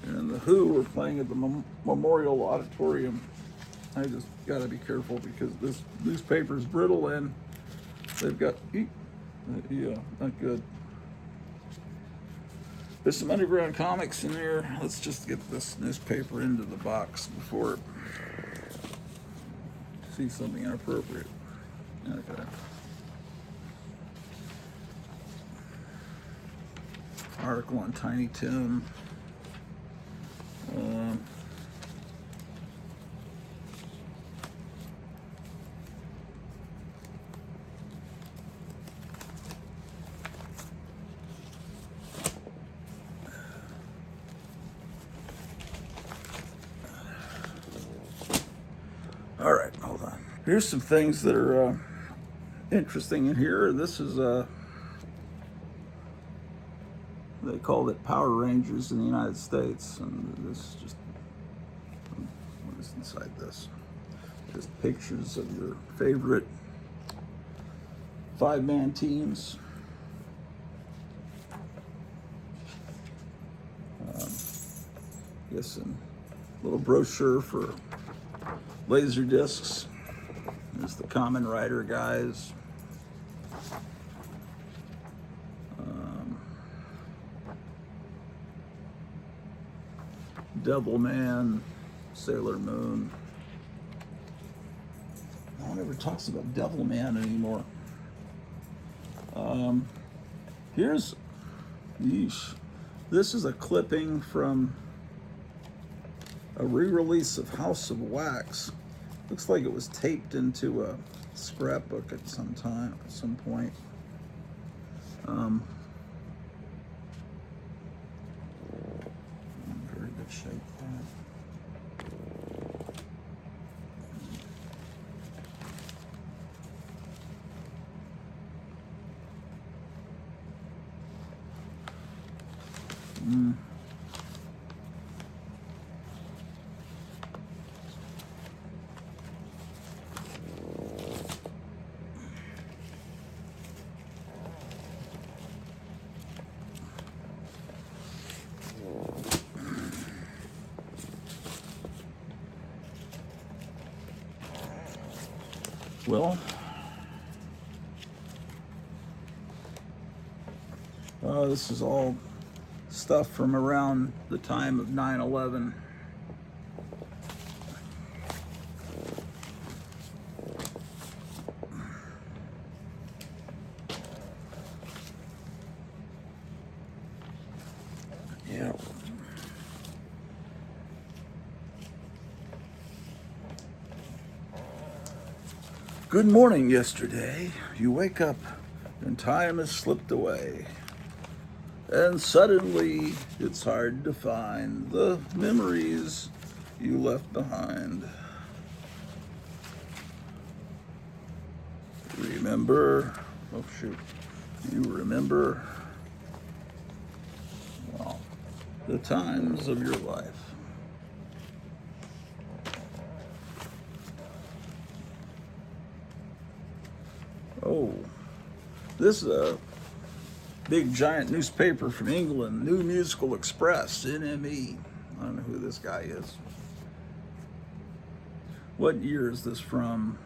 Speaker 1: And the Who were playing at the Memorial Auditorium. I just got to be careful because this newspaper is brittle and they've got, yeah, not good. There's some underground comics in there. Let's just get this newspaper into the box before see something inappropriate. Okay. Article on Tiny Tim. All right, hold on. Here's some things that are interesting in here. This is they called it Power Rangers in the United States, and this is just what is inside this? Just pictures of your favorite 5-man teams. Yes, and a little brochure for laser discs. There's the Kamen Rider guys. Devilman, Sailor Moon. No one ever talks about Devilman anymore. Here's, yeesh. This is a clipping from a re-release of House of Wax. Looks like it was taped into a scrapbook at some point. In very good shape there. Well, this is all stuff from around the time of 9/11. Yeah. Good morning yesterday. You wake up and time has slipped away. And suddenly it's hard to find the memories you left behind. Remember, oh shoot, you remember, well, the times of your life. Oh, this is a big giant newspaper from England, New Musical Express, NME. I don't know who this guy is. What year is this from?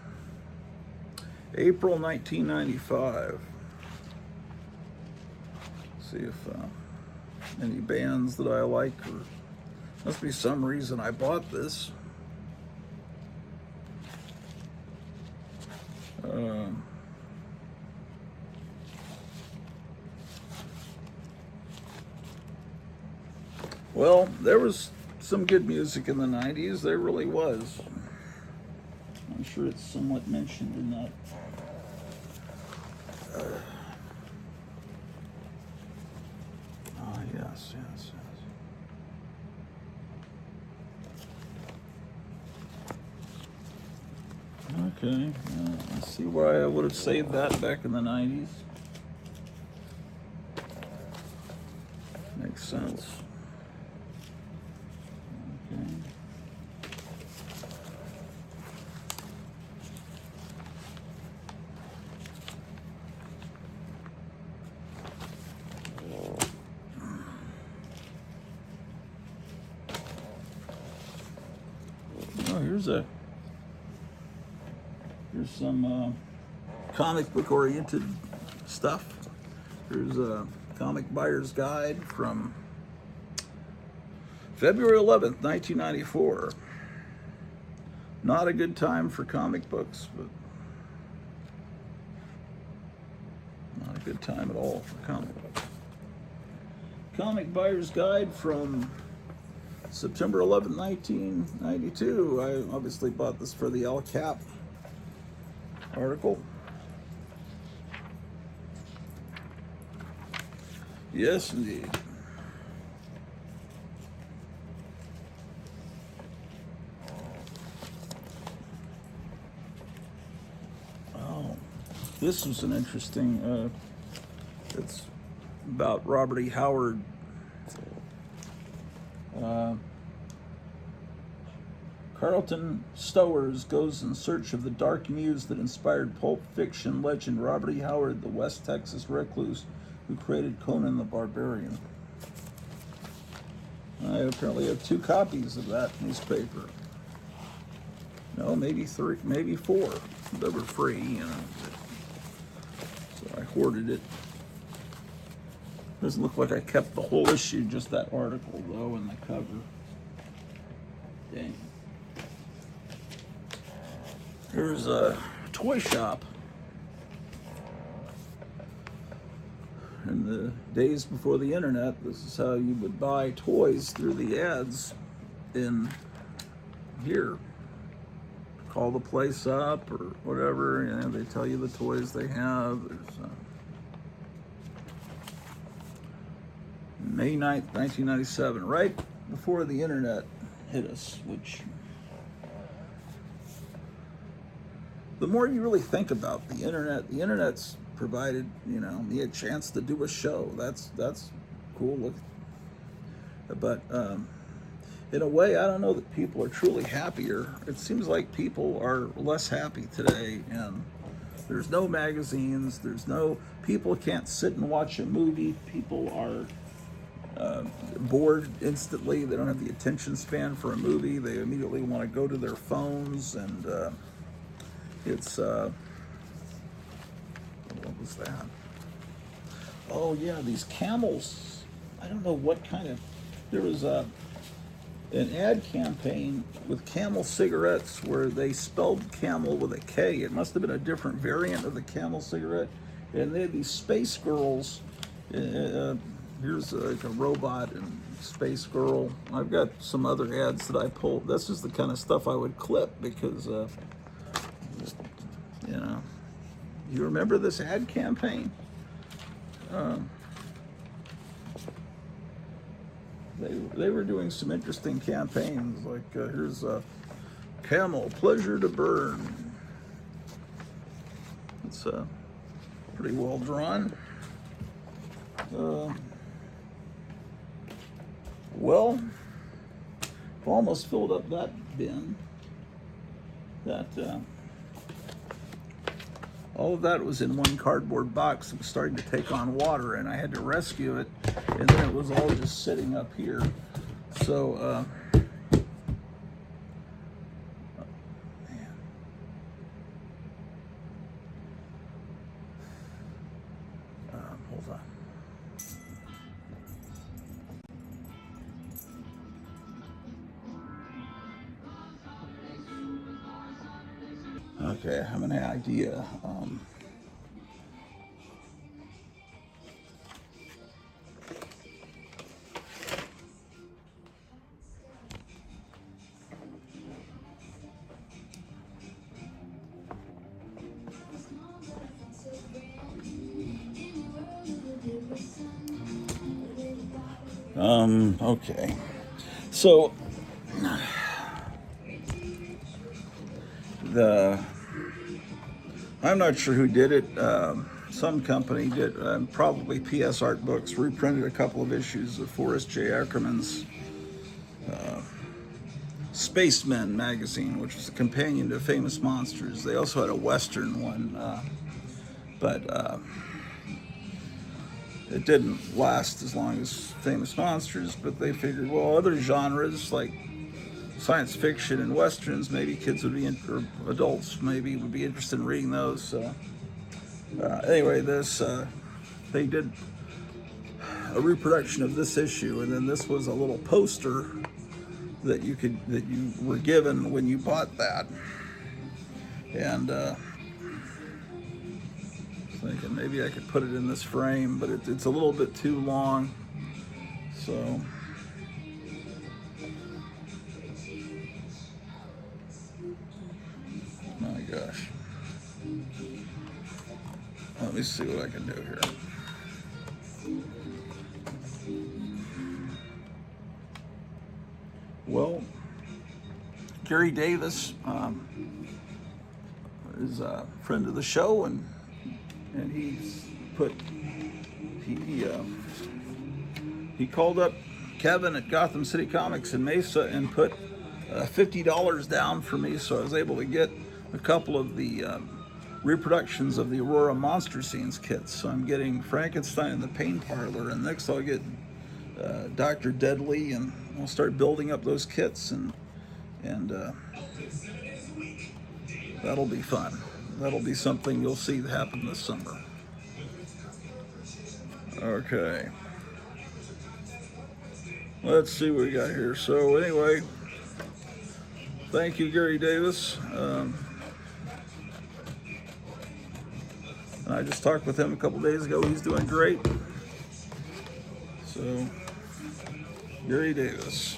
Speaker 1: April 1995. See if any bands that I like, or must be some reason I bought this. Well, there was some good music in the 90s. There really was. I'm sure it's somewhat mentioned in that. Yes, yes, yes. Okay, let's see why I would have saved that back in the 90s. Makes sense. Okay. Oh, here's some comic book oriented stuff. Here's a comic buyer's guide from February 11th, 1994. Not a good time for comic books, but not a good time at all for comic books. Comic buyer's guide from September 11th, 1992. I obviously bought this for the El Cap article. Yes, indeed. Oh, this was an interesting, it's about Robert E. Howard. Carlton Stowers goes in search of the dark muse that inspired pulp fiction legend Robert E. Howard, the West Texas recluse who created Conan the Barbarian. I apparently have 2 copies of that newspaper. No, maybe 3, maybe 4. They were free, you know. So I hoarded it. Doesn't look like I kept the whole issue, just that article though, and the cover. Dang. Here's a toy shop. In the days before the internet, this is how you would buy toys, through the ads in here. Call the place up or whatever, you know, they tell you the toys they have. There's May 9th, 1997, right before the internet hit us, which the more you really think about the internet's provided, you know, me a chance to do a show. That's cool. Look, but in a way, I don't know that people are truly happier. It seems like people are less happy today, and there's no magazines. People can't sit and watch a movie. People are bored instantly. They don't have the attention span for a movie. They immediately want to go to their phones, and it's what was that? Oh yeah, these Camels. I don't know what kind of. There was an ad campaign with Camel cigarettes where they spelled Camel with a K. It must have been a different variant of the Camel cigarette, and they had these space girls. Here's like a robot and space girl. I've got some other ads that I pulled. This is the kind of stuff I would clip because, just, you know, you remember this ad campaign? They were doing some interesting campaigns. Like here's a Camel, pleasure to burn. It's pretty well drawn. Well, I've almost filled up that bin. That all of that was in one cardboard box. It was starting to take on water, and I had to rescue it. And then it was all just sitting up here. So, Okay, I have an idea. Okay. So the I'm not sure who did it. Some company did. Probably PS Art Books reprinted a couple of issues of Forrest J. Ackerman's Spacemen magazine, which was a companion to Famous Monsters. They also had a Western one, but it didn't last as long as Famous Monsters. But they figured, well, other genres like science fiction and westerns, maybe kids would be, or adults maybe would be interested in reading those. So anyway, they did a reproduction of this issue, and then this was a little poster that you were given when you bought that. And thinking maybe I could put it in this frame, but it's a little bit too long. So my gosh. Let me see what I can do here. Well, Gary Davis is a friend of the show, and he called up Kevin at Gotham City Comics in Mesa and put $50 down for me, so I was able to get a couple of the reproductions of the Aurora Monster Scenes kits. So I'm getting Frankenstein in the Pain Parlor, and next I'll get Dr. Deadly, and we'll start building up those kits, and that'll be fun. That'll be something you'll see happen this summer. Okay. Let's see what we got here. So anyway, thank you, Gary Davis. And I just talked with him a couple days ago. He's doing great. So, Gary Davis.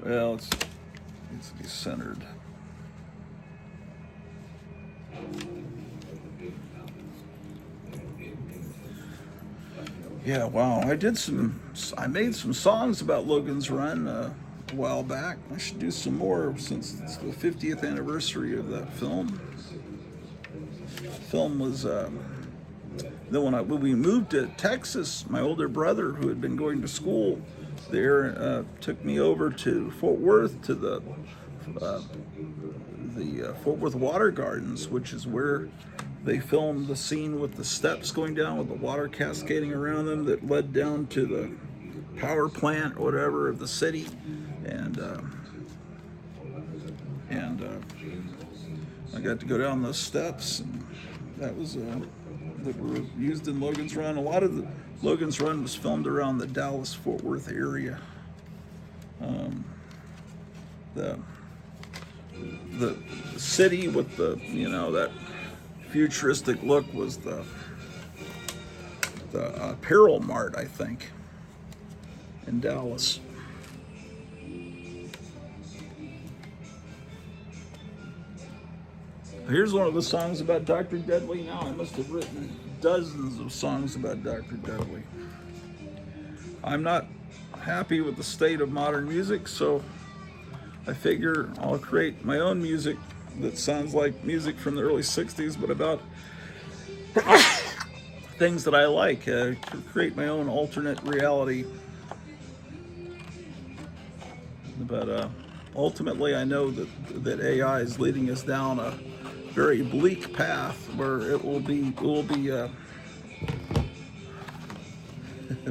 Speaker 1: Well, it needs to be centered. Yeah, wow. I made some songs about Logan's Run a while back. I should do some more since it's the 50th anniversary of that film. The film was, then when we moved to Texas, my older brother, who had been going to school there, took me over to Fort Worth to the Fort Worth Water Gardens, which is where they filmed the scene with the steps going down with the water cascading around them that led down to the power plant or whatever of the city, and I got to go down those steps, and that was that were used in Logan's Run. A lot of the Logan's Run was filmed around the Dallas-Fort Worth area. The city with the, that futuristic look was the Apparel Mart, I think, in Dallas. Here's one of the songs about Dr. Deadly. Now I must have written dozens of songs about Dr. Deadly. I'm not happy with the state of modern music, so I figure I'll create my own music that sounds like music from the early 60s, but about things that I like. Create my own alternate reality. But ultimately, I know that AI is leading us down a very bleak path where it will be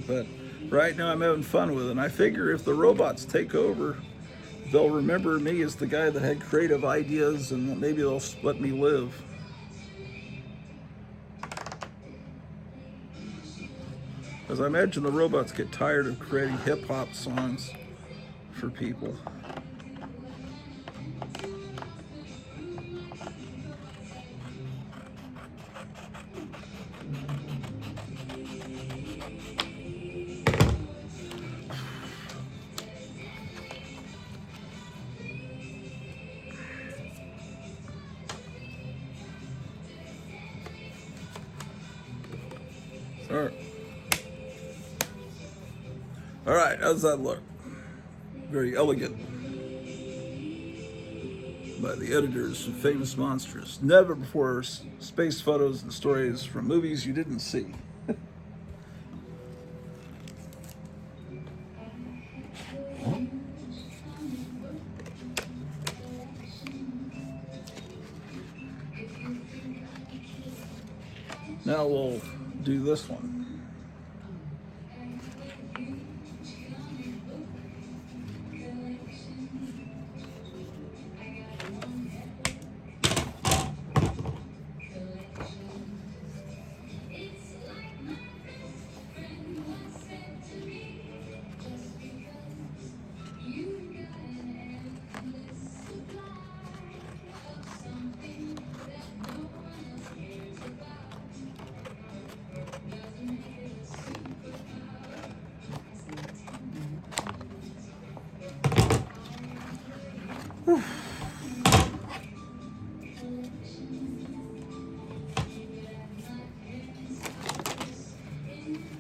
Speaker 1: but right now I'm having fun with it. And I figure if the robots take over, they'll remember me as the guy that had creative ideas, and maybe they'll let me live. Because I imagine the robots get tired of creating hip-hop songs for people. All right, how's that look? Very elegant. By the editors of Famous Monsters. Never before space photos and stories from movies you didn't see. Now we'll do this one.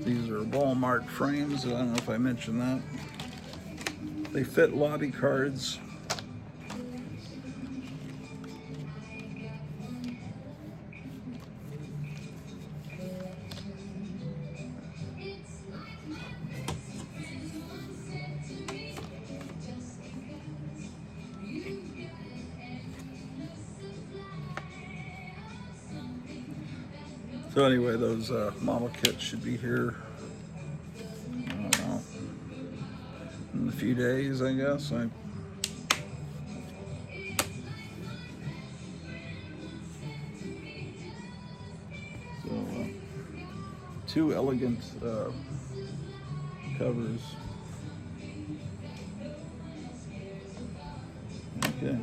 Speaker 1: These are Walmart frames. I don't know if I mentioned that. They fit lobby cards. So anyway, those model kits should be here, I don't know, in a few days, I guess. So, 2 elegant covers. Okay.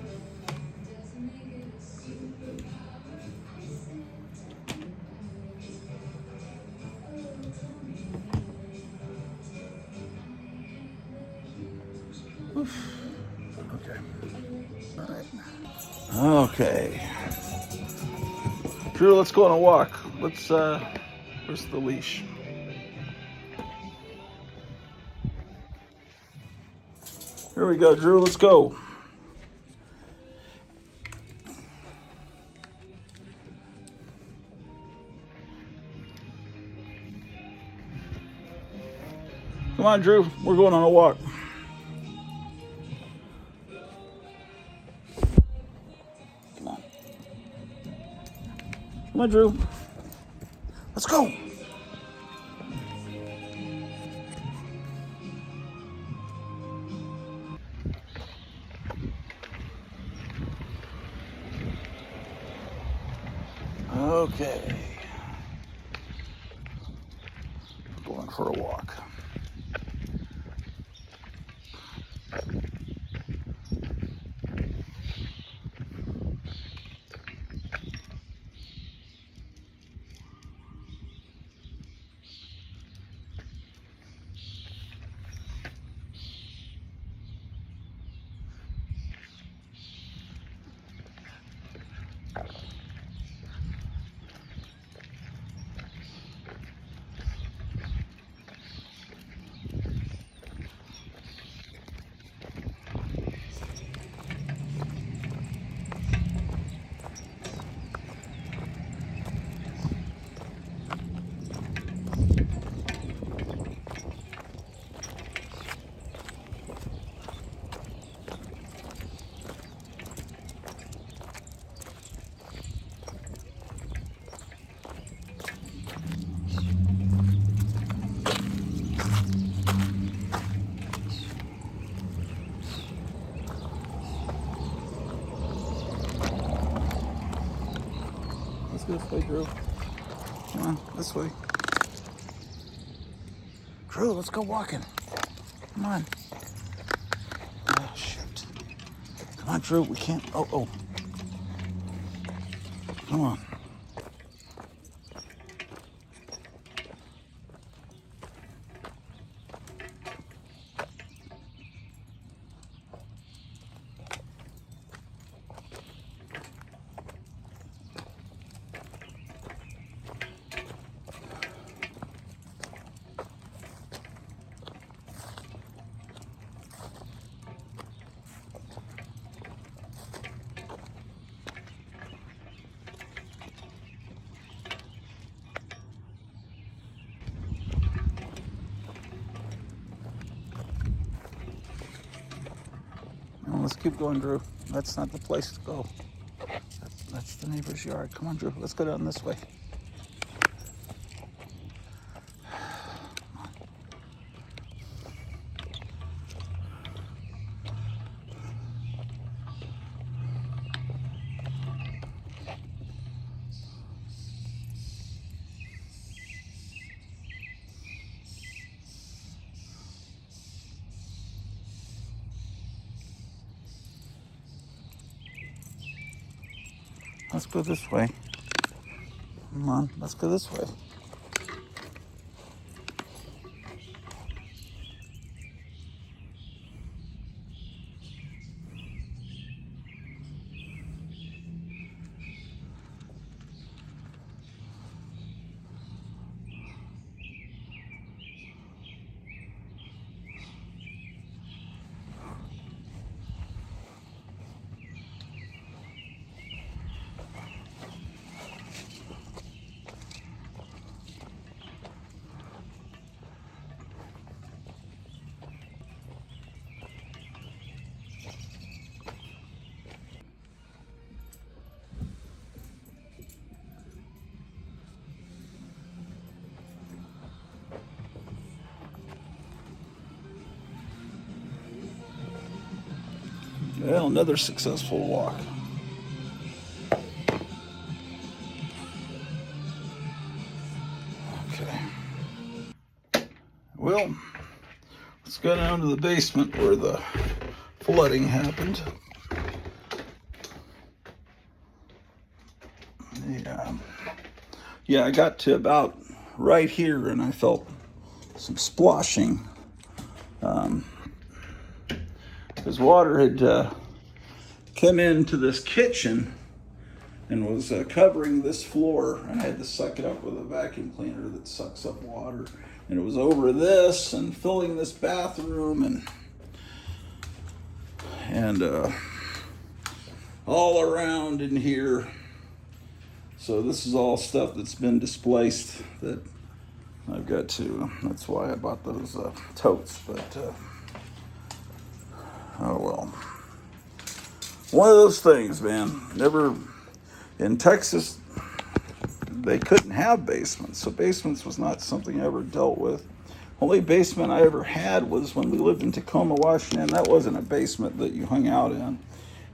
Speaker 1: Oof. Okay. All right. Okay. Drew, let's go on a walk. Let's, where's the leash? Here we go, Drew, let's go. Come on, Drew, we're going on a walk. Come on. Come on, Drew. Let's go. Okay. Going for a walk. go this way, Drew. Come on, this way. Drew, let's go walking. Come on. Oh, shoot. Come on, Drew, we can't. Oh. Come on. Well, let's keep going, Drew. That's not the place to go. That's the neighbor's yard. Come on, Drew. Let's go down this way. Let's go this way. Come on, let's go this way. Well, another successful walk. Okay. Well, let's go down to the basement where the flooding happened. Yeah, I got to about right here and I felt some splashing. Because water had come into this kitchen and was covering this floor. I had to suck it up with a vacuum cleaner that sucks up water. And it was over this and filling this bathroom and all around in here. So this is all stuff that's been displaced that I've got to, that's why I bought those totes, but oh well. One of those things, man. Never, in Texas, they couldn't have basements, so basements was not something I ever dealt with. Only basement I ever had was when we lived in Tacoma, Washington. That wasn't a basement that you hung out in.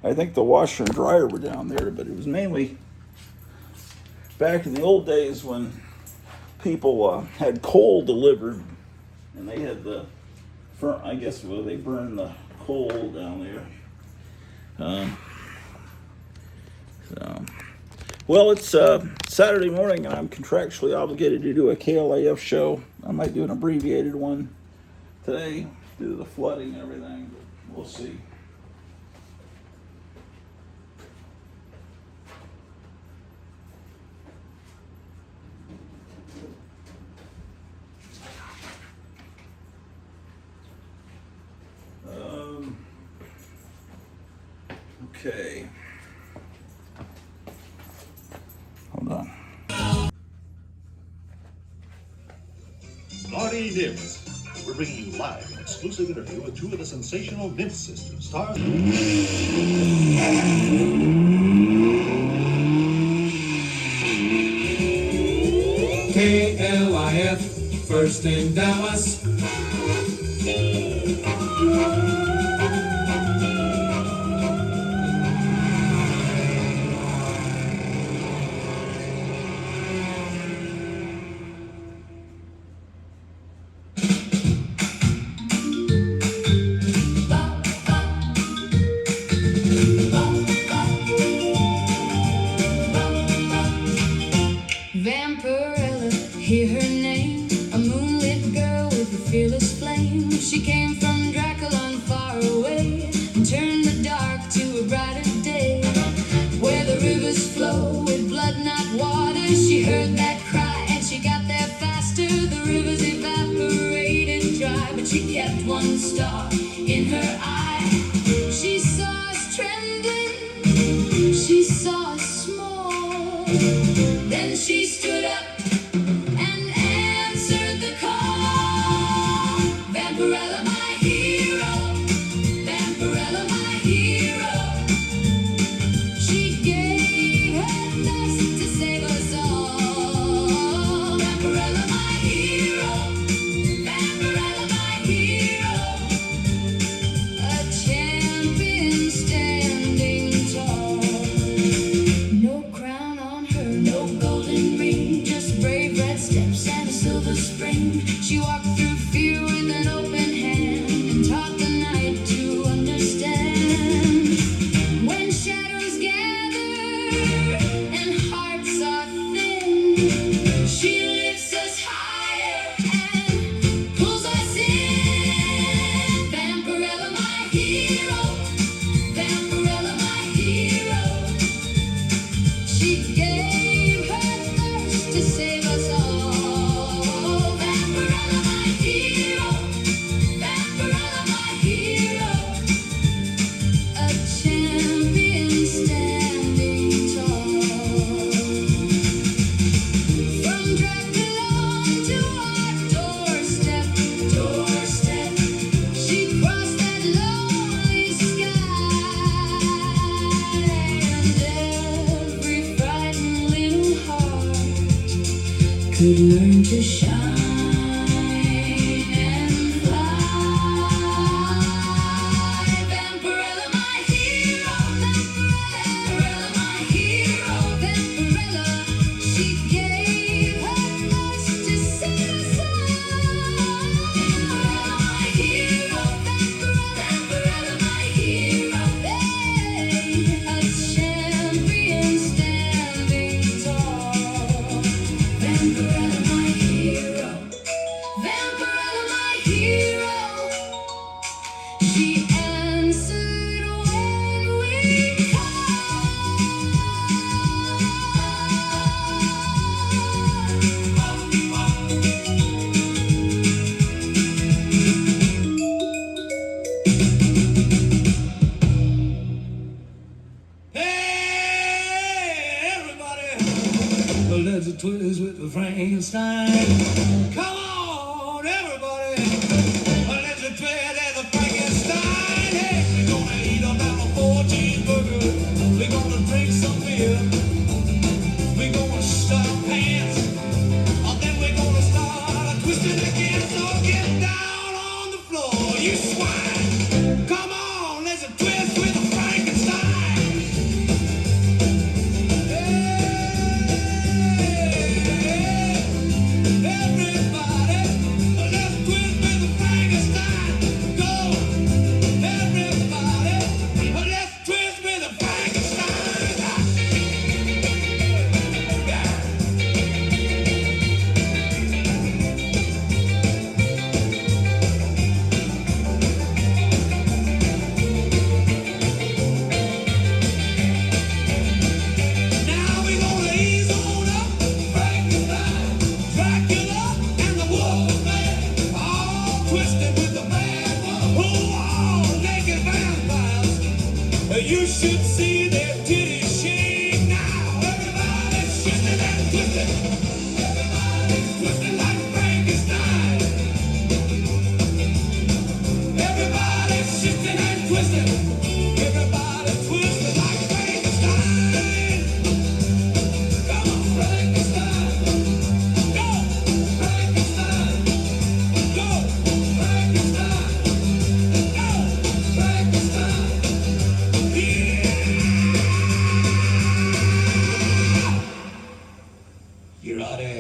Speaker 1: I think the washer and dryer were down there, but it was mainly back in the old days when people had coal delivered, and they had the, I guess, well, they burned the coal down there. Well, it's Saturday morning, and I'm contractually obligated to do a KLAF show. I might do an abbreviated one today due to the flooding and everything, but we'll see. Okay. Hold on.
Speaker 5: Naughty Nymphs. We're bringing you live an exclusive interview with two of the sensational Nymph sisters, stars.
Speaker 6: KLIF, first in Dallas. star in her eye. She saw us trembling, she saw us small. Then she stood up and answered the call. Vampirella, my hero. Vampirella, my hero. She gave her best to save us all. Vampirella, my hero. Vampirella, my hero. A champion standing tall. No crown on her, no golden ring, just brave red steps and a silver spring. She walked through fear with an open hand and taught the night to understand. When shadows gather and hearts are thin, she lifts us higher and pulls us in. Vampirella, my hero. Vampirella, my hero. She gave her thirst to save us all. Vampirella, my hero. Vampirella, my hero. A champion standing tall. From Dracula to our doorstep, doorstep, she crossed that lonely sky. And every frightened little heart could learn to shine and fly. Vampirella, my hero. Vampirella, my hero. Vampirella, she gave her thirst to save us all. Vampirella, my hero. Vampirella, my hero. Hey, a champion standing tall. Vampirella, my hero. Vampirella, my hero. She answered when we Hey, everybody, let's twist with the Frankenstein. Come on, everybody, let's twist at the Frankenstein. Hey, we're gonna eat about a 4 cheeseburger. We're gonna drink some beer. We're gonna start pants. Then we're gonna start twisting again. So get down on the floor, you swine. Come on, let's twist with the Frankenstein. Everybody, let's twist with the Frankenstein. Go, everybody, let's twist with the Frankenstein. Yeah. Now we're gonna ease on up. Frankenstein, Dracula, and the Wolfman, all twisted with the bad one. Who all naked vampires? You should see their titties shake now. Everybody's twisted and twisted. Everybody's twisted like Frankenstein. Everybody's twisted and twisted. Everybody's twisted like Frankenstein. Come on, Frankenstein. Go, Frankenstein. Go, Frankenstein. Go, Frankenstein. Yeah. You ready?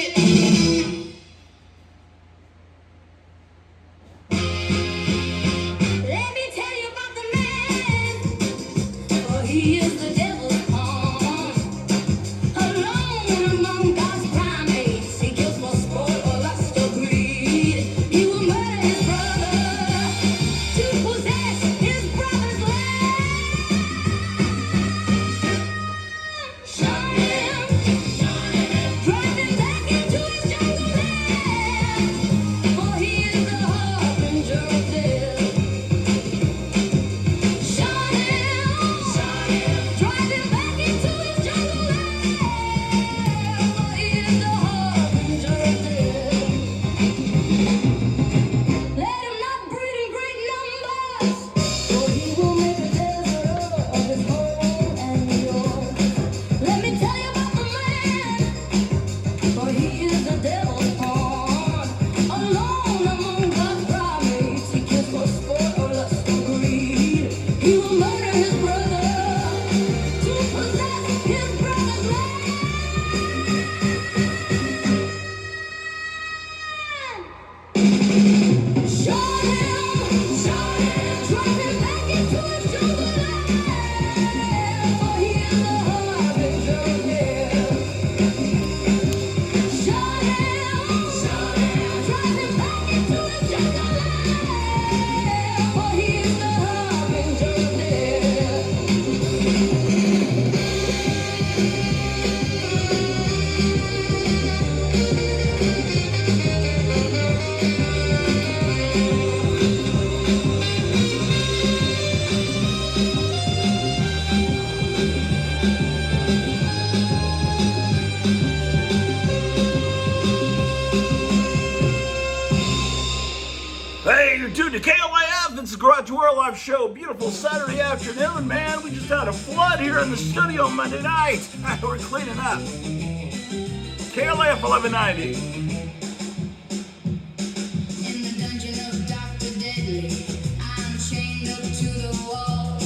Speaker 6: it.
Speaker 4: Let me tell you about the man, for he is the devil's pawn. Alone among God's primates, he kills for sport or lust or greed. He will murder his brother to possess his brother's land. Shot him, drive him back into his jungle land, for he is the harbinger of death. Shot him, drive him back into his jungle land, for he is the harbinger of death. Let him not breed in great numbers, for he will make a desert of his home and yours. Let me tell you about the man, for he is the devil's pawn. Alone among God's primates, he kills for sport or lust or greed. He will murder his brother to possess his brother's land. Shot him, drive him back into his jungle land, for he is the harbinger of death. Shot him, drive him back into his jungle land, for he is the harbinger of death.
Speaker 1: Hey, you're tuned to KLIF. It's the Grottu Orloff Show. Beautiful Saturday afternoon, man. We just had a flood here in the studio Monday night. We're cleaning up. KLIF 1190.
Speaker 4: In the dungeon of Dr. Deadly, I'm chained up to the wall.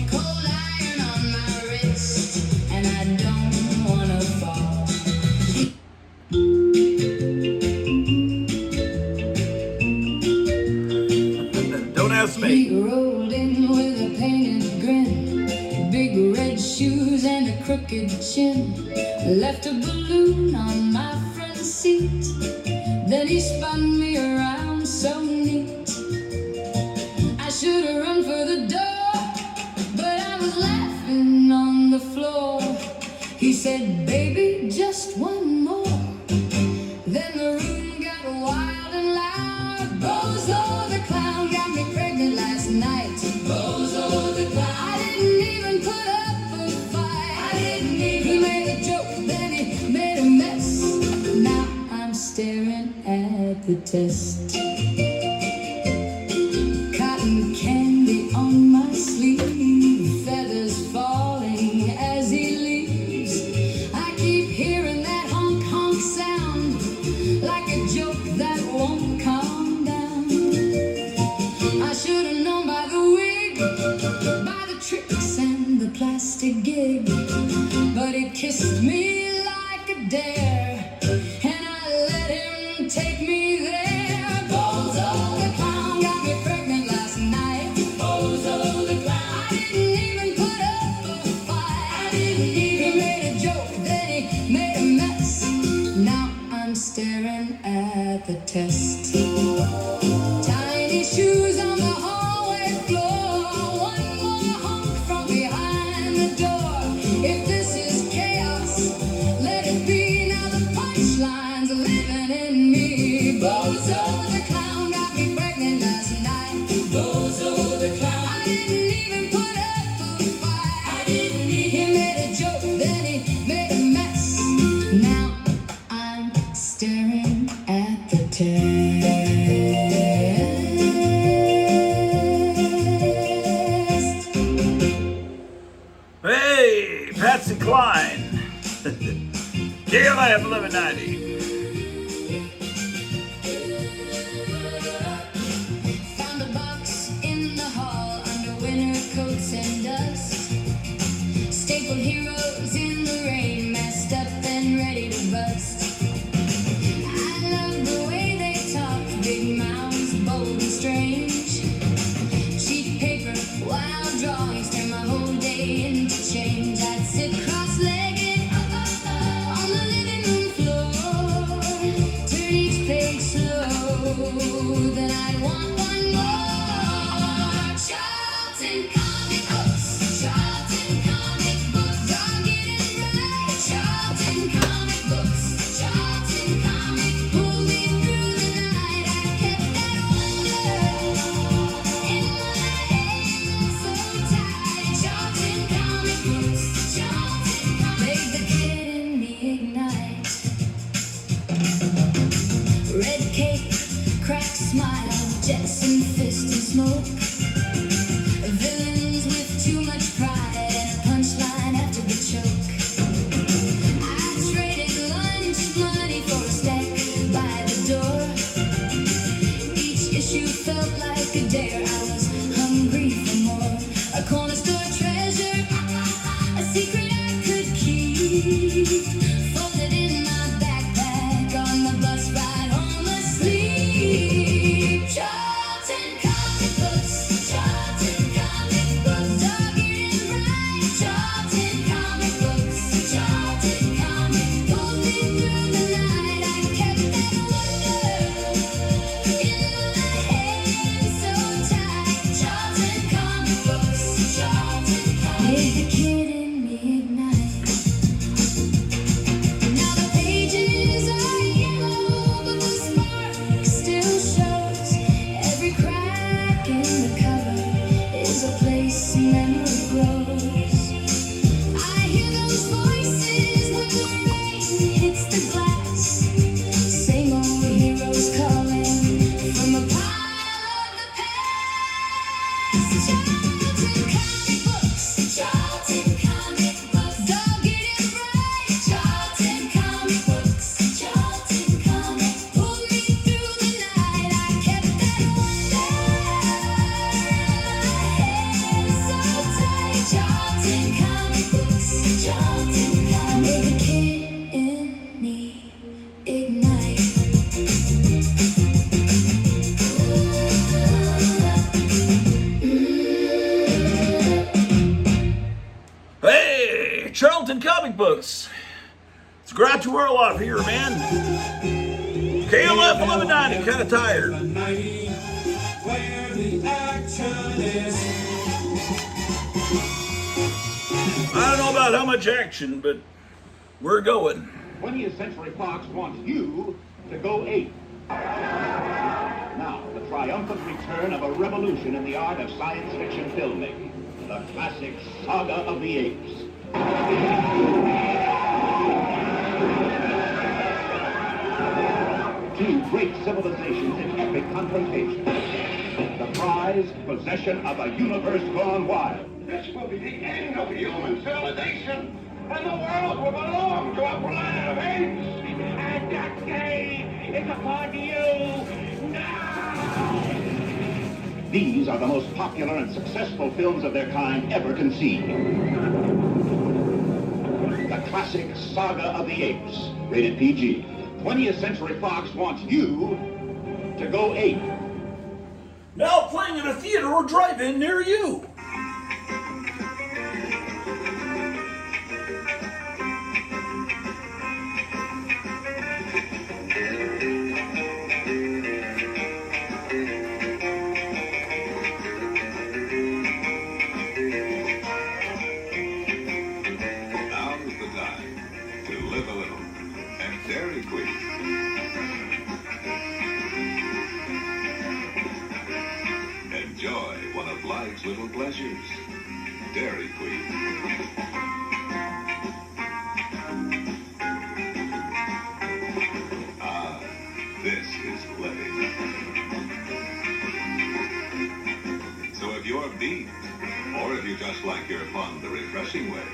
Speaker 4: Cold iron on my wrist, and I don't wanna fall.
Speaker 1: Don't ask me.
Speaker 4: He rolled in with a painted grin, big red shoes and a crooked chin. Left a balloon on my front seat, then he spun me around so neat. I should have run for the door, but I was laughing on the floor. He said, baby, just one more. Then the room got wild and loud. Bozo the clown got me pregnant last night. Bozo the clown. I didn't even put up a fight. He made a joke, then he made a mess. Now I'm staring at the test. Cotton candy on my sleeve, feathers falling as he leaves. I keep hearing that honk honk sound, like a joke that won't calm down. I should have known by the wig, by the tricks and the plastic gig, but he kissed me like a dare, and I let him take me there. Bozo the clown got me pregnant last night. Bozo the clown. I didn't even put up a fight. He made a joke, then he made a mess. Now I'm staring at the test. Tiny shoes on the hallway floor. One more honk from behind the door. If this is chaos, let it be. Now the punchline's living in me. Bozo the clown got me pregnant last night. Bozo the clown. I didn't even put up a fight. He made a joke, then he made a mess. Now I'm staring at the test.
Speaker 1: Hey, Patsy Cline. KLIF 1190.
Speaker 4: Found a box in the hall under winter coats and dust. Stapled heroes in the rain, messed up and ready to bust. then I'd want one more. Charlton comic books, Charlton comic books, don't get it right. Charlton comic books, Charlton comic, pull me through the night. I kept that wonder in my head so tight. Charlton comic books, Charlton comic, make the kid in me ignite. Red cape, crack smile, Jetson fist and smoke. Villains with too much pride and a punchline after the choke. I traded lunch money for a stack by the door. Each issue felt like a dare. I was hungry for more. A corner store treasure, a secret I could keep. Folded in my backpack on the bus ride home asleep. Charlton comic books, Charlton comic books, don't get it right. Charlton comic books, Charlton comic, pulled me through the night. I kept that wonder in my head so tight. Charlton comic books, Charlton comic, made the kid in me ignite. Now the pages are yellow, but the spark still shows. Every crack in the cover is a place memory grows. I hear those voices when the rain hits the glass. Same old heroes calling from a pile of the past. Charlton comic books, don't get it right. Charlton comic books, Charlton comic, pull me through the night. I kept that wonder so tight. Charlton comic books, Charlton comic, made the kid in me ignite.
Speaker 1: Hey, Charlton Comic Books. It's Grottu Orloff here, man. KLF 1190, kind of tired.
Speaker 6: 90, where the action is.
Speaker 1: I don't know about how much action, but we're going.
Speaker 5: 20th Century Fox wants you to go ape. Now, the triumphant return of a revolution in the art of science fiction filmmaking. The classic Saga of the Apes. Two great civilizations in epic confrontation. The prize, possession of a universe gone wild.
Speaker 2: This will be the end of human civilization, and the world will belong to a planet of apes. And that day is upon you now.
Speaker 5: These are the most popular and successful films of their kind ever conceived. The classic Saga of the Apes, rated PG. 20th Century Fox wants you to go ape.
Speaker 1: Now playing at a theater or drive-in near you.
Speaker 7: Now's the time to live a little and Dairy Queen. Enjoy one of life's little pleasures. Dairy Queen. Ah, this is living. So if you're beat, or if you just like your fun the refreshing way,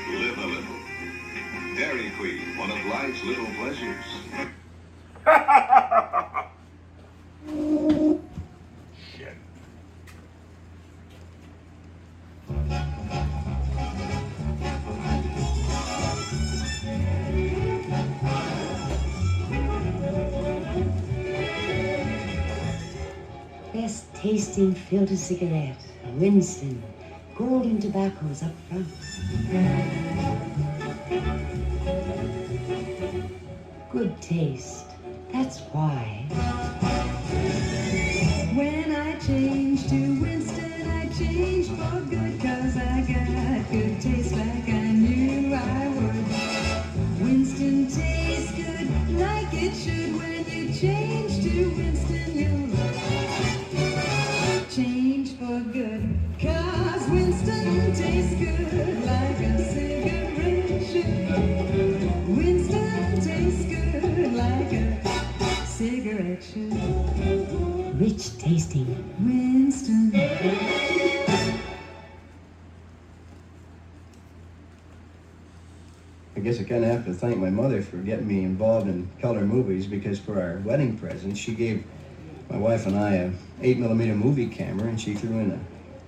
Speaker 7: live a little. Dairy Queen, one of life's little pleasures.
Speaker 1: Shit.
Speaker 8: Best tasting filter cigarette, Winston, golden tobaccos up front. Good taste, That's why.
Speaker 4: When I changed to Winston, I changed for good, 'cause I got good taste like I knew I would. Winston tastes good like it should. When you change to Winston, you'll change for good, 'cause Winston tastes good like a cigarette should. Winston tastes good like a cigarette should.
Speaker 8: Rich tasting.
Speaker 4: Winston.
Speaker 9: I guess I kind of have to thank my mother for getting me involved in color movies, because for our wedding present, she gave my wife and I a 8mm movie camera, and she threw in a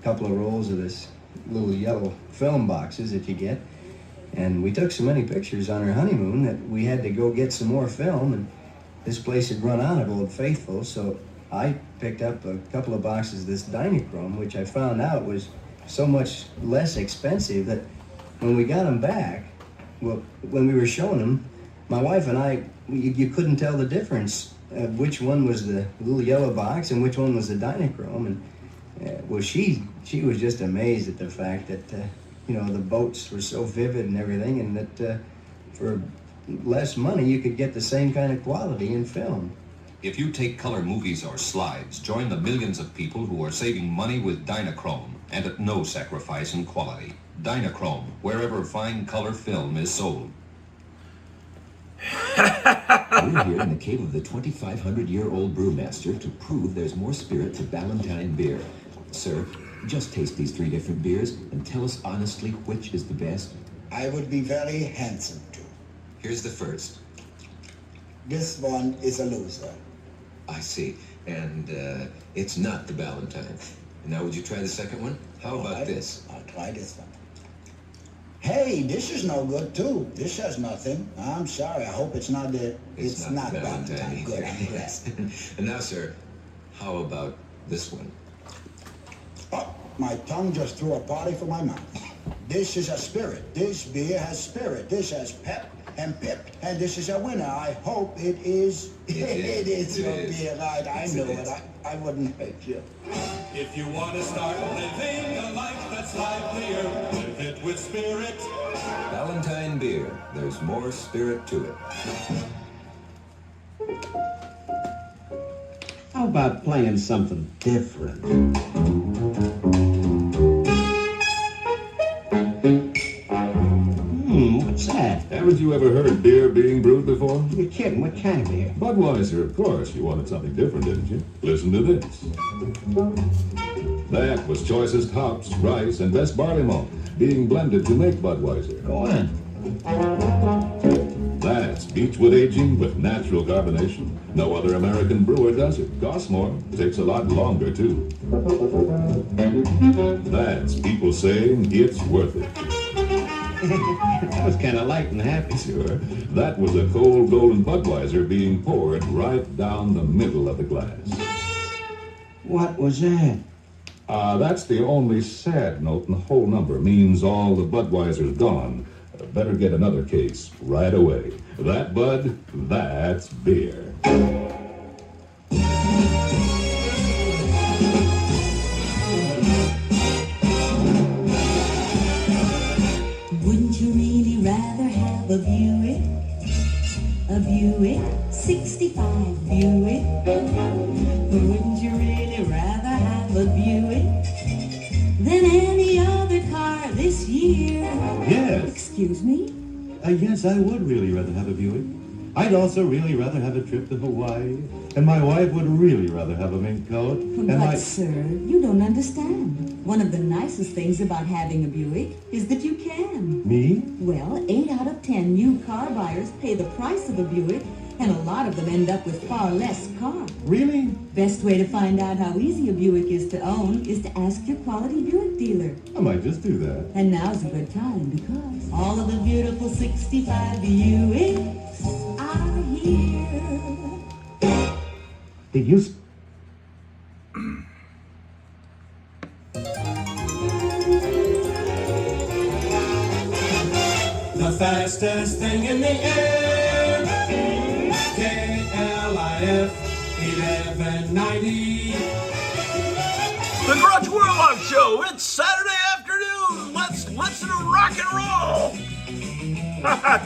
Speaker 9: couple of rolls of this little yellow film boxes that you get. And we took so many pictures on our honeymoon that we had to go get some more film, and this place had run out of Old Faithful, so I picked up a couple of boxes of this Dynachrome, which I found out was so much less expensive that when we got them back, well, when we were showing them, my wife and I, you couldn't tell the difference of which one was the little yellow box and which one was the Dynachrome. And well, she was just amazed at the fact that the boats were so vivid and everything, and that for less money you could get the same kind of quality in film.
Speaker 10: If you take color movies or slides, join the millions of people who are saving money with Dynachrome, and at no sacrifice in quality. Dynachrome, wherever fine color film is sold.
Speaker 11: We're here in the cave of the 2,500-year-old brewmaster to prove there's more spirit to Ballantine beer. Sir, just taste these 3 different beers and tell us honestly which is the best.
Speaker 12: I would be very handsome to.
Speaker 11: Here's the first.
Speaker 12: This one is a loser.
Speaker 11: I see. And it's not the Ballantine. Now would you try the second one? How about this?
Speaker 12: I'll try this one. Hey, this is no good too. This has nothing. I'm sorry. I hope it's not the. It's not Ballantine. Good. I'm glad.
Speaker 11: And now, sir, how about this one?
Speaker 12: Oh, my tongue just threw a party for my mouth. This is a spirit. This beer has spirit. This has pep and pip. And this is a winner. I hope it is. It is your beer, right? I know it. I wouldn't hurt you.
Speaker 6: If you want to start living a life that's livelier, live it with spirit.
Speaker 11: Ballantine beer. There's more spirit to it.
Speaker 13: How about playing something different? What's that?
Speaker 14: Haven't you ever heard beer being brewed before?
Speaker 13: You're kidding. What kind of beer?
Speaker 14: Budweiser, of course. You wanted something different, didn't you? Listen to this. That was choicest hops, rice, and best barley malt being blended to make Budweiser.
Speaker 13: Go on.
Speaker 14: That's beechwood aging with natural carbonation. No other American brewer does it. Costs more. Takes a lot longer, too. That's people saying it's worth it.
Speaker 13: That was kind of light and happy.
Speaker 14: Sure. That was a cold golden Budweiser being poured right down the middle of the glass.
Speaker 13: What was that?
Speaker 14: That's the only sad note in the whole number. Means all the Budweiser's gone. Better get another case right away. That Bud, that's beer.
Speaker 4: Wouldn't you really rather have a Buick? A Buick, 65 Buick. Wouldn't you really rather have a Buick than any other car this year?
Speaker 13: Yes.
Speaker 4: Excuse me?
Speaker 13: Yes, I would really rather have a Buick. I'd also really rather have a trip to Hawaii. And my wife would really rather have a mink coat.
Speaker 4: But, sir, you don't understand. One of the nicest things about having a Buick is that you can.
Speaker 13: Me?
Speaker 4: Well, 8 out of 10 new car buyers pay the price of a Buick, and a lot of them end up with far less car.
Speaker 13: Really?
Speaker 4: Best way to find out how easy a Buick is to own is to ask your quality Buick dealer.
Speaker 13: I might just do that.
Speaker 4: And now's a good time because all of the beautiful 65 Buicks are here.
Speaker 13: Did you...
Speaker 6: The fastest thing in the air, KLIK. KIF 1190.
Speaker 1: The Grottu Orloff Show. It's Saturday afternoon. Let's listen to rock and roll.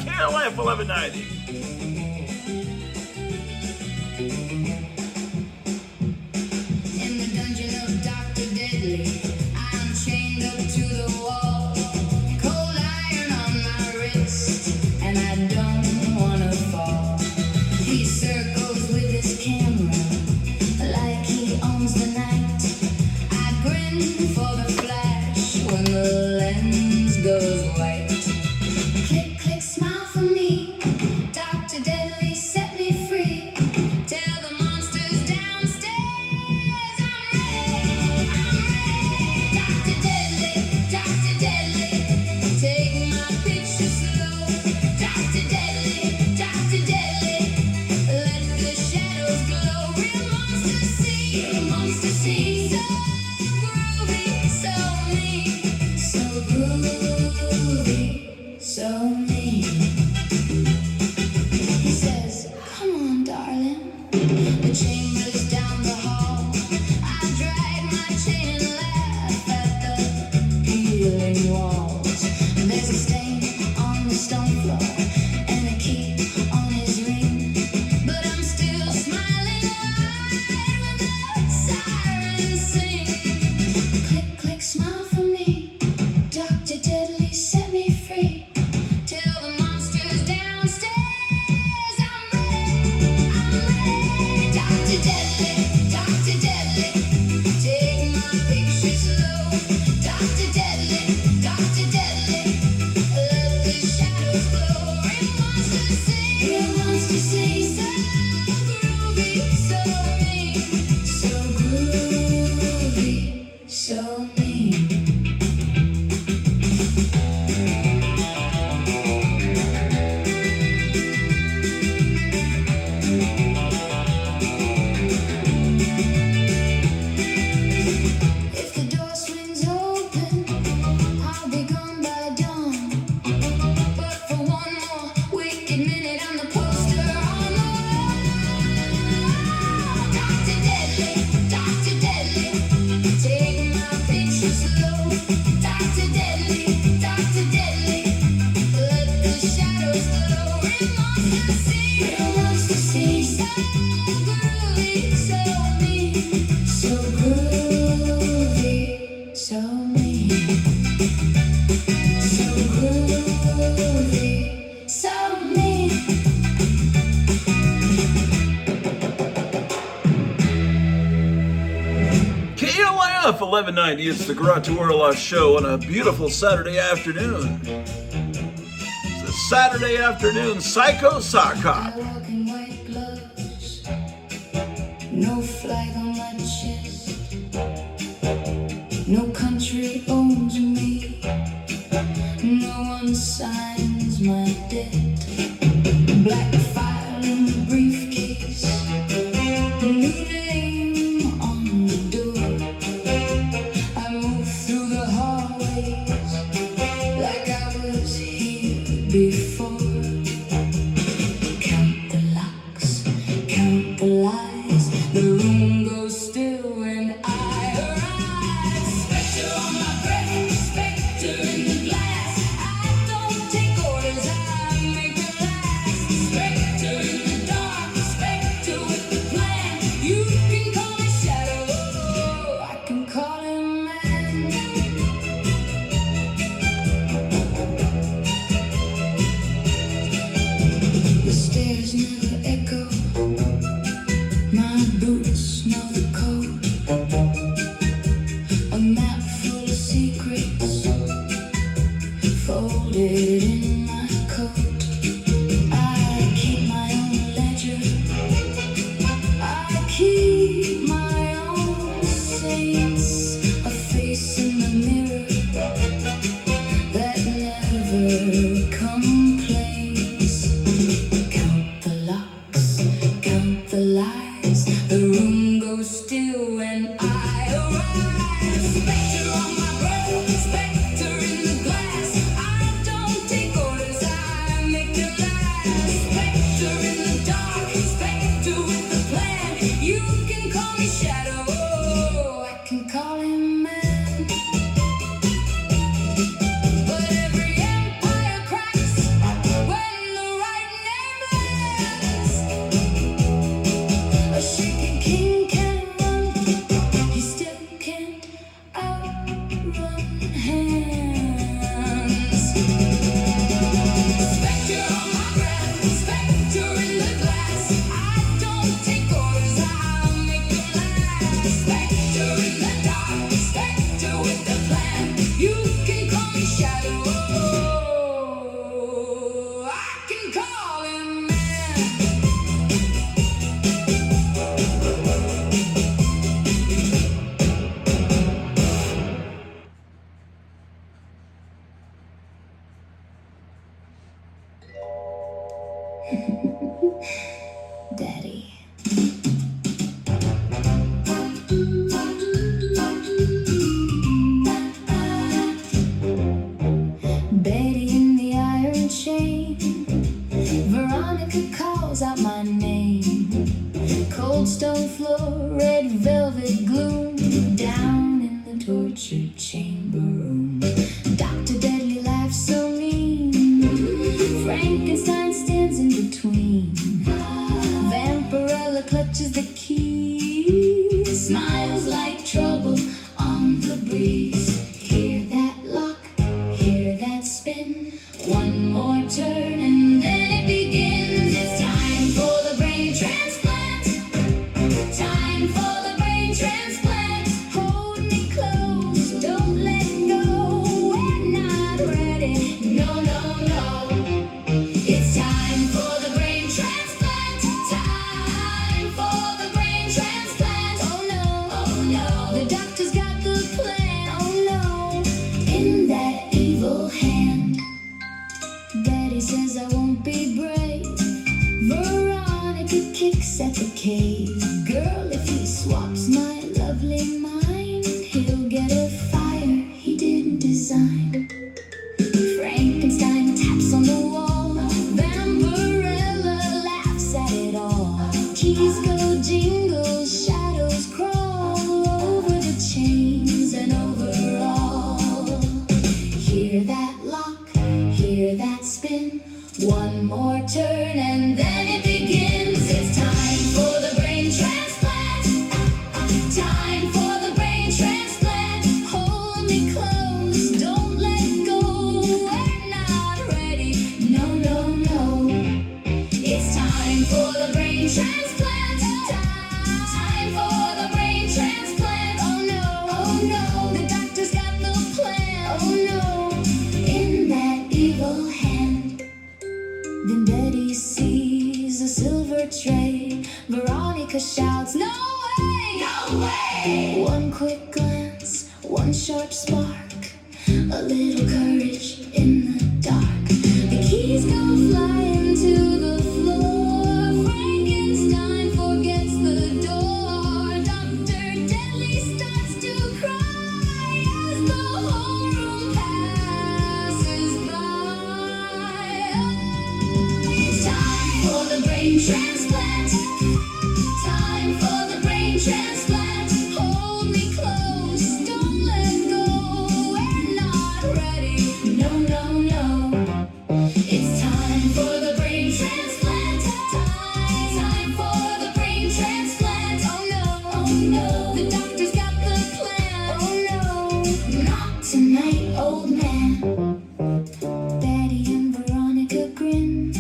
Speaker 1: KLF 1190.
Speaker 4: In the dungeon of Dr. Deadly, I'm chained up to the wall. Cold iron on my wrist, and I don't wanna fall. He circles with his camera like he owns the night. I grin for the flash when the lens goes white. Click, click, smile for me. Dr. Deadly, set me free. Tell the monsters downstairs I'm ready, I'm ready. Dr. Deadly, Dr. Deadly, take my picture slow. Dr. Deadly, Dr. Deadly, let the shadows glow. Real monsters see, so groovy, so mean, so groovy, so mean. He says, come on, darling. The chamber's down the hall. I drag my chain and laugh at the peeling walls. There's a stain on the stone floor and a key on his ring. But I'm still smiling wide when the sirens sing. Click, click, smile for me. Dr. Deadly, set me free. Tell the monsters downstairs I'm ready, I'm ready. Dr. Deadly, Dr. Deadly, take my picture slow. Dr. Deadly, Dr. Deadly, let the shadows glow. Real monsters sing, so groovy, so mean, so groovy, so mean. If the door swings open, I'll be gone by dawn. But for one more wicked minute, I'm the poster on the wall. Dr. Deadly, take my picture slow. Dr. Deadly, let the shadows glow. Real monsters see, so groovy, so mean, so groovy, so mean, so groovy, so mean.
Speaker 1: KLF 1190. It's the Grottu Orloff Show on a beautiful Saturday afternoon. It's a Saturday afternoon psycho sock hop.
Speaker 4: I walk in white gloves, no flag on my chest, no country owns me, no one signs my debt. Black file in the briefcase, new name on the door. I move through the hallways like I was here before. Count the locks, count the lies. The room goes still and I arrive. Spectre on my breath, spectre in the glass. I don't take orders, I make them last. Spectre in the dark, Cold stone floor, red velvet gloom, down in the torture chamber room. Dr. Deadly laughs so mean, Frankenstein stands in between. Vampirella clutches the key, smiles like trouble on the breeze. Hear that lock, hear that spin, one more turn and then it begins. It's time for the brain transplant, time for the brain transplant. Hold me close, don't let go, we're not ready, no, no, no. It's time for the brain transplant, time for the brain transplant. Oh no, the doctor's got the plan. Oh no, in that evil hand, Daddy says I won't be brave. Veronica kicks at the cave. Girl, if he swaps my lovely mind, he'll get a fire he didn't design. Frankenstein taps on the wall, Vampirella laughs at it all. Keys go jingle, shadows crawl over the chains and over all. Hear that lock, hear that spin, one more turn and then it begins. It's time for the brain transplant, time for the brain transplant. Hold me close, don't let go, we're not ready, no, no, no. It's time for the brain transplant, time for the brain transplant. Oh no, the doctor's got the plan. Oh no, in that evil hand. Then Betty sees a silver tray. Veronica shouts, no way, no way. One quick glance, one sharp spark, a little courage in the dark. The keys go flying to the floor. Frankenstein forgets the door. Dr. Deadly starts to cry as the whole room passes by. It's time for the brain transplant, time for the brain transplant. Hold me close, don't let go, we're not ready, no, no, no. It's time for the brain transplant, time for the brain transplant. Oh no, the doctor's got the plan. Oh no, not tonight, old man. Betty and Veronica grin,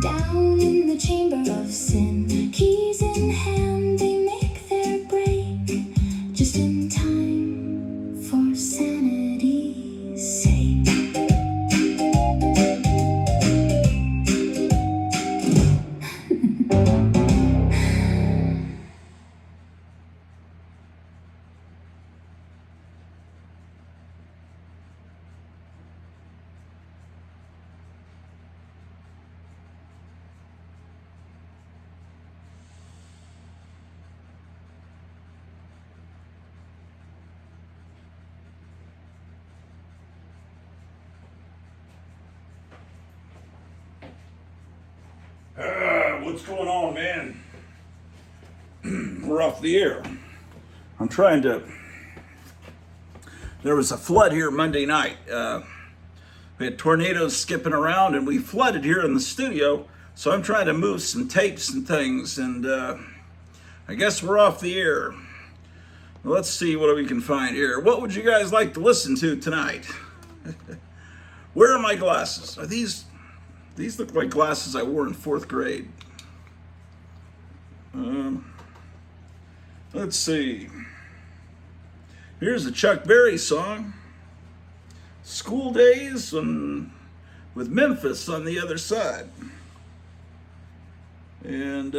Speaker 4: down in the chamber of sin. Keys in hand, they make their break, just in time for sanity's sake.
Speaker 1: What's going on, man? We're off the air. I'm trying to... There was a flood here Monday night. We had tornadoes skipping around and we flooded here in the studio. So I'm trying to move some tapes and things, and I guess we're off the air. Let's see what we can find here. What would you guys like to listen to tonight? Where are my glasses? Are these look like glasses I wore in 4th grade. Let's see. Here's a Chuck Berry song. School Days with Memphis on the other side. And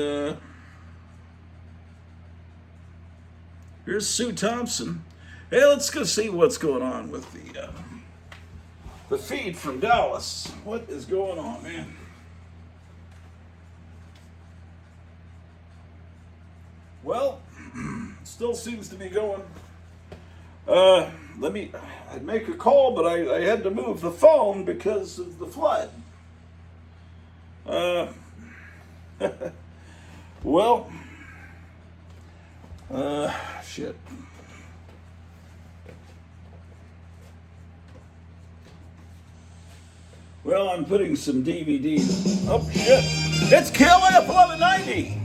Speaker 1: here's Sue Thompson. Hey, let's go see what's going on with the feed from Dallas. What is going on, man? Well, still seems to be going. I'd make a call, but I had to move the phone because of the flood. Well, shit. Well, I'm putting some DVDs. Oh, shit. It's KLF 1190.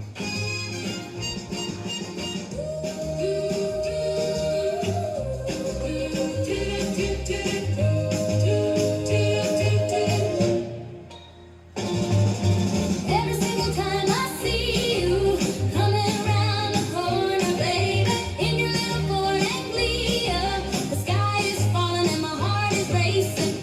Speaker 4: Every single time I see you coming around the corner, baby, in your little Ford Anglia, the sky is falling and my heart is racing.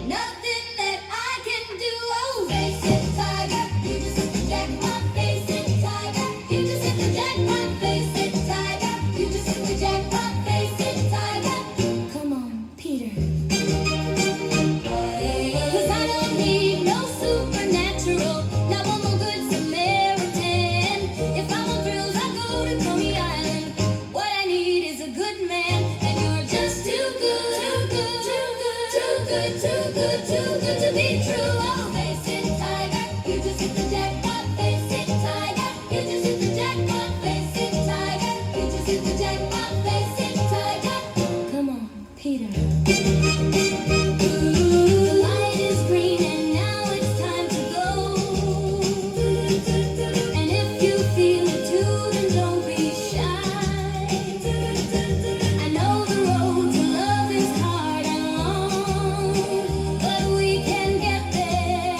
Speaker 4: Nothing that I can do. Oh, face it, tiger, you just hit the jackpot. Face it, tiger, you just hit the jackpot. Face it, tiger, you just hit the jackpot. Face it, tiger. Come on, Peter. 'Cause I don't need no supernatural, not one more good Samaritan. If I want thrills, I go to Coney Island. What I need is a good man, and you're just too good, too good, too good, too good, too good, too good to be true. Oh, face it, tiger, you just hit the jackpot. Face it, tiger, you just hit the jackpot. Face it, tiger, you just hit the jackpot. Face it, tiger. Come on, Peter. The light is green and now it's time to go. And if you feel it too, then don't be shy. I know the road to love is hard and long, but we can get there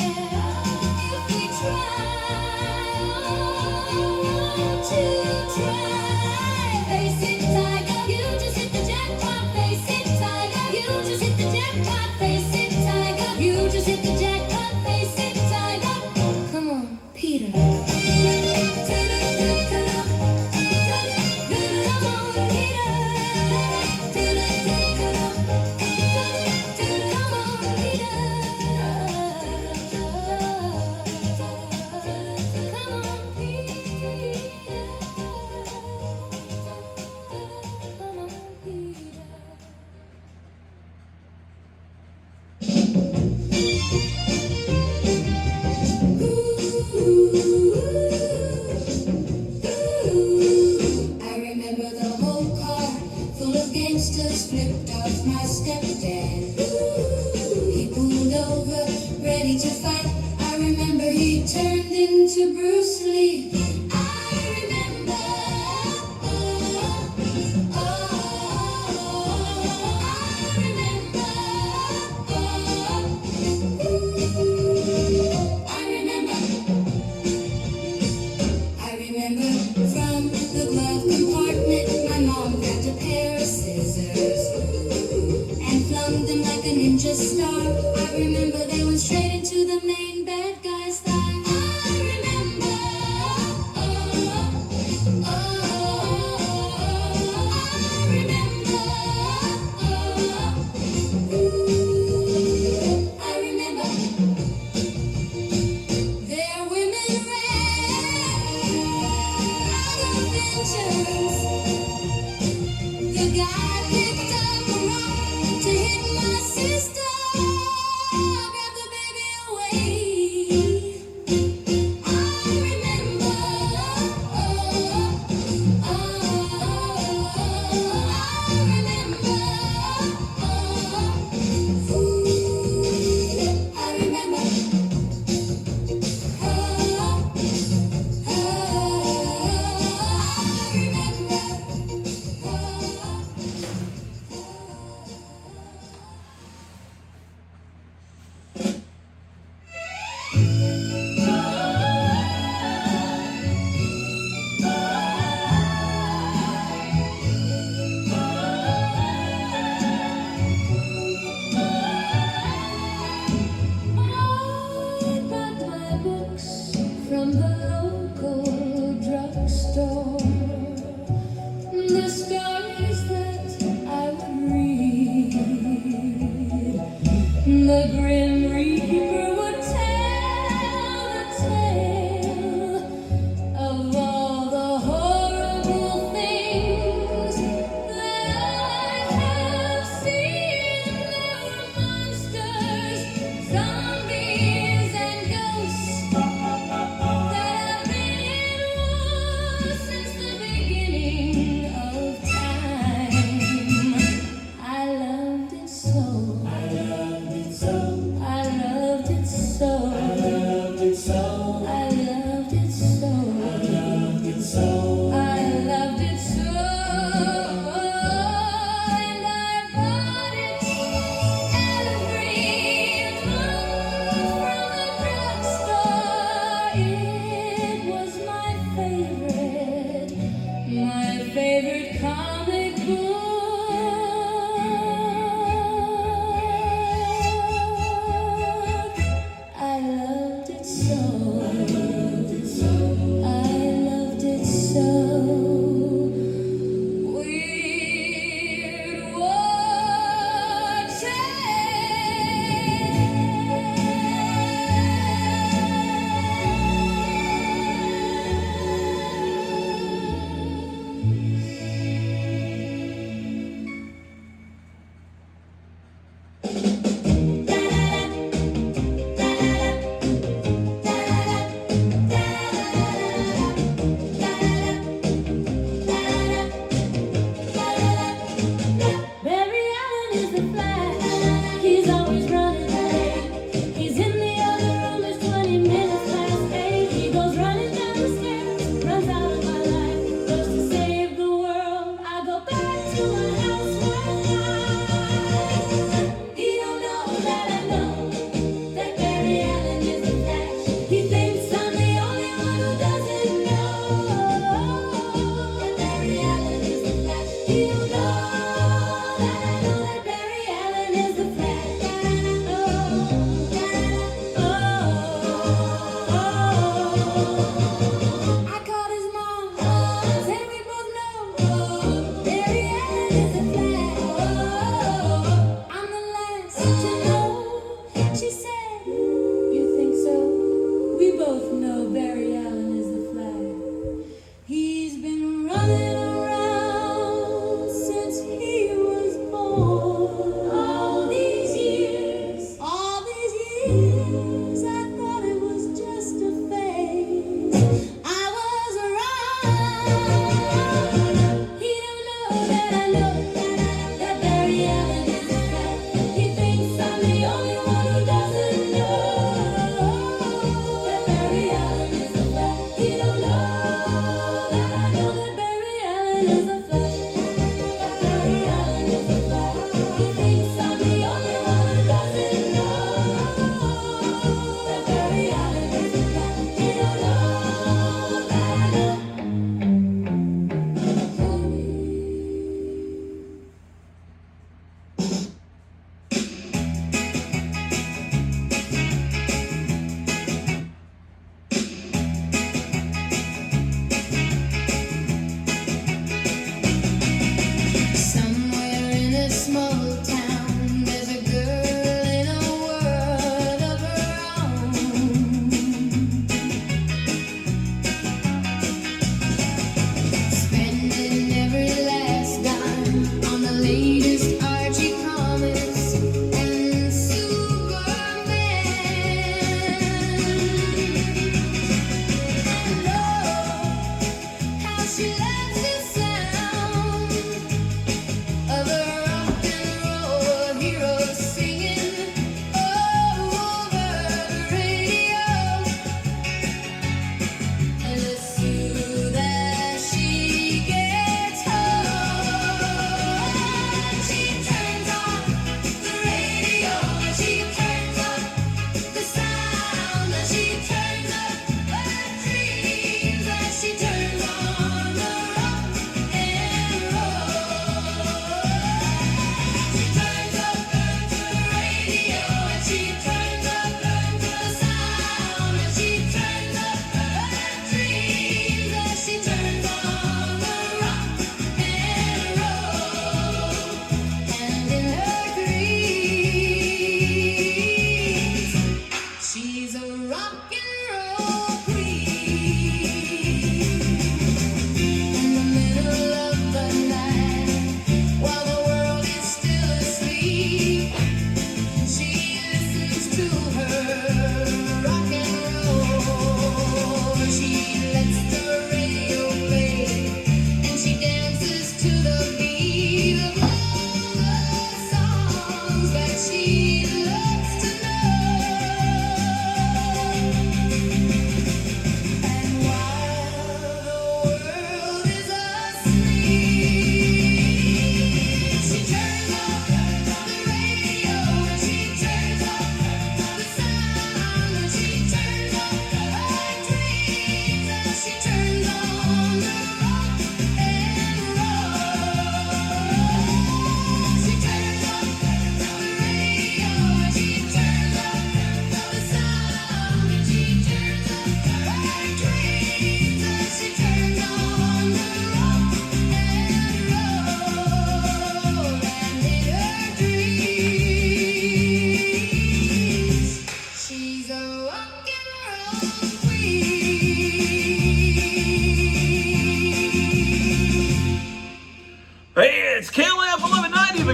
Speaker 4: if we try. To try. Face it, tiger, you just hit the jackpot. Face it, tiger, you just hit the jackpot. Face it, tiger, you just hit the jackpot. Face it, tiger. Come on, Peter. Come on, I remember the whole car full of gangsters flipped off my stepdad. He pulled over, ready to fight. I remember he turned into Bruce Lee. I remember, I remember from the glove compartment, my mom grabbed a pair of scissors and flung them like a ninja star. I remember they went straight into the main bad guy's thigh. I remember, I remember. Their women ran out of vengeance. The guy picked up a rock to hit my sister, grab the baby away. I remember, I remember. I remember.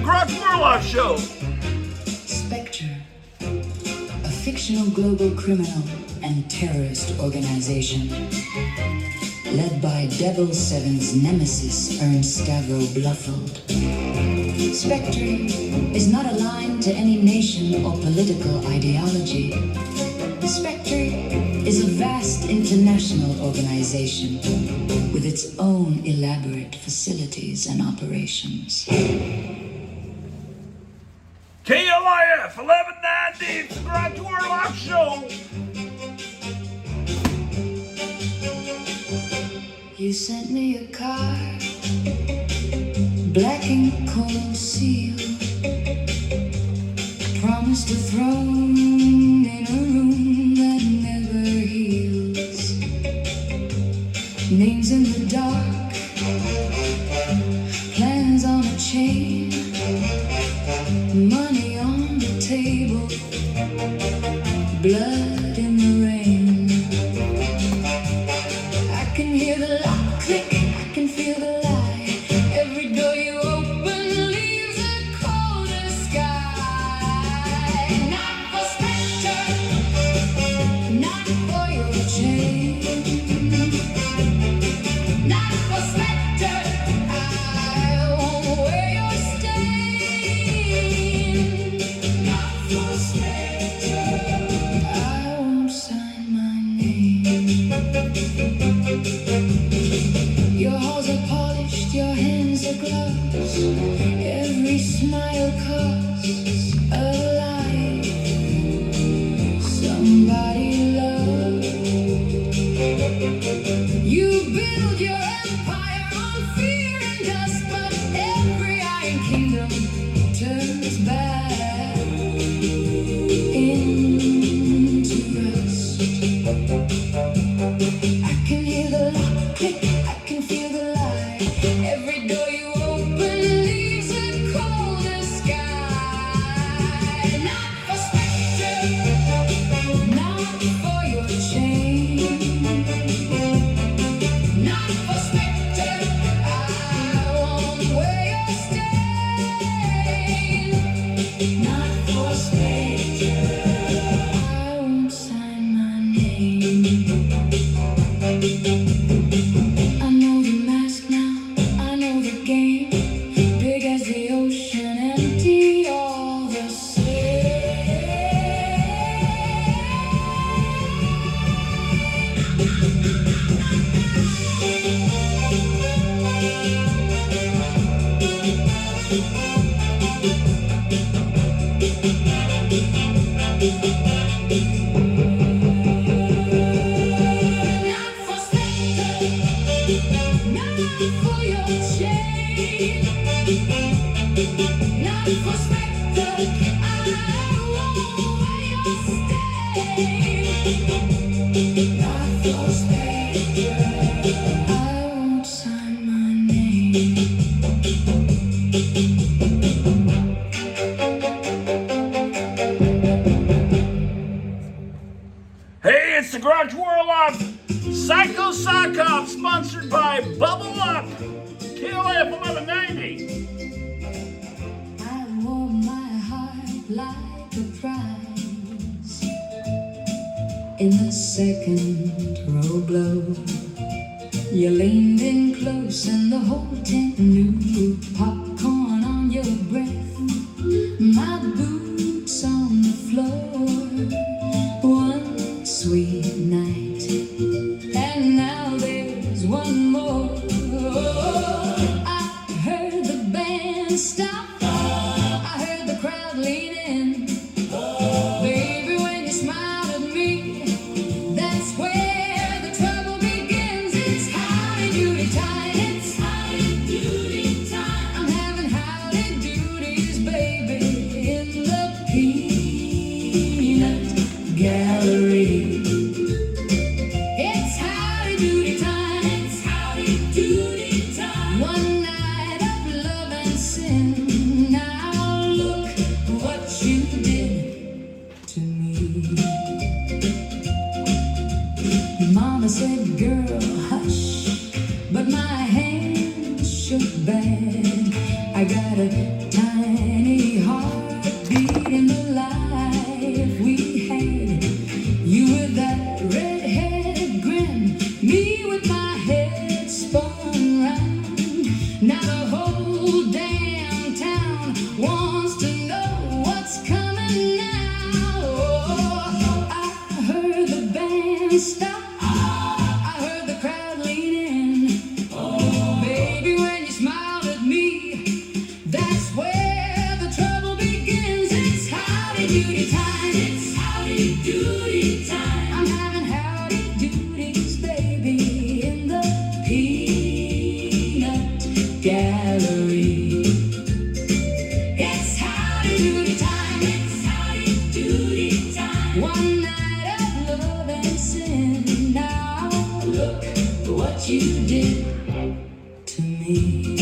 Speaker 1: Grottu Orloff Show.
Speaker 4: Spectre, a fictional global criminal and terrorist organization led by Devil Seven's nemesis, Ernst Stavro Bluffold. Spectre is not aligned to any nation or political ideology. Spectre is a vast international organization with its own elaborate facilities and operations.
Speaker 1: KLIF 1190, it's the Grottu Orloff Show.
Speaker 4: You sent me a card, black and cold seal, promised a throne in a room that never heals. Names in the dark, plans on a chain, money on the table, blood in the rain. I can hear the lock click, I can feel the lie. Every door you open leaves a colder sky. Not for Spectre, not for your chain. Not for Spectre, I won't wear your stain. Not for Spectre, I won't sign my name. Your halls are polished, your hands are gloves. Every smile costs a life. Somebody love. You build your empire on fear and dust, but every iron kingdom turns back into rust. I can hear the lock click, I can feel the lie. Every door you open leaves a colder sky. Not for Spectre, not for your chain. Not for Spectre, I won't wear your stain. Not for Spectre, I won't sign my name. I know the mask now, I know the game. Big as the ocean, empty all the same. Not for Spectre, not for your chain. Not for Spectre, I won't wear your stain. Not for Spectre, I won't sign my name.
Speaker 1: Hey, it's the Grottu Orloff Psycho Sock Hop, sponsored by Bubble Up. KLIF 1190.
Speaker 4: I wore my heart like a prize in the second row glow. You leaned in close and the whole tent knew. Popcorn on your breath, my boots on the floor. One sweet night, and now there's one more. I heard the band stop, I heard the crowd lean in. Baby, when you smiled at me, that's where the trouble begins. It's howdy doody time, it's howdy doody time. I'm having howdy doodies, baby, in the peanut gallery. It's howdy doody time, it's howdy doody time. One night of love and sin. Now look what you did to me. Mama said, girl, hush, but my hand shook bad. I got a time to me.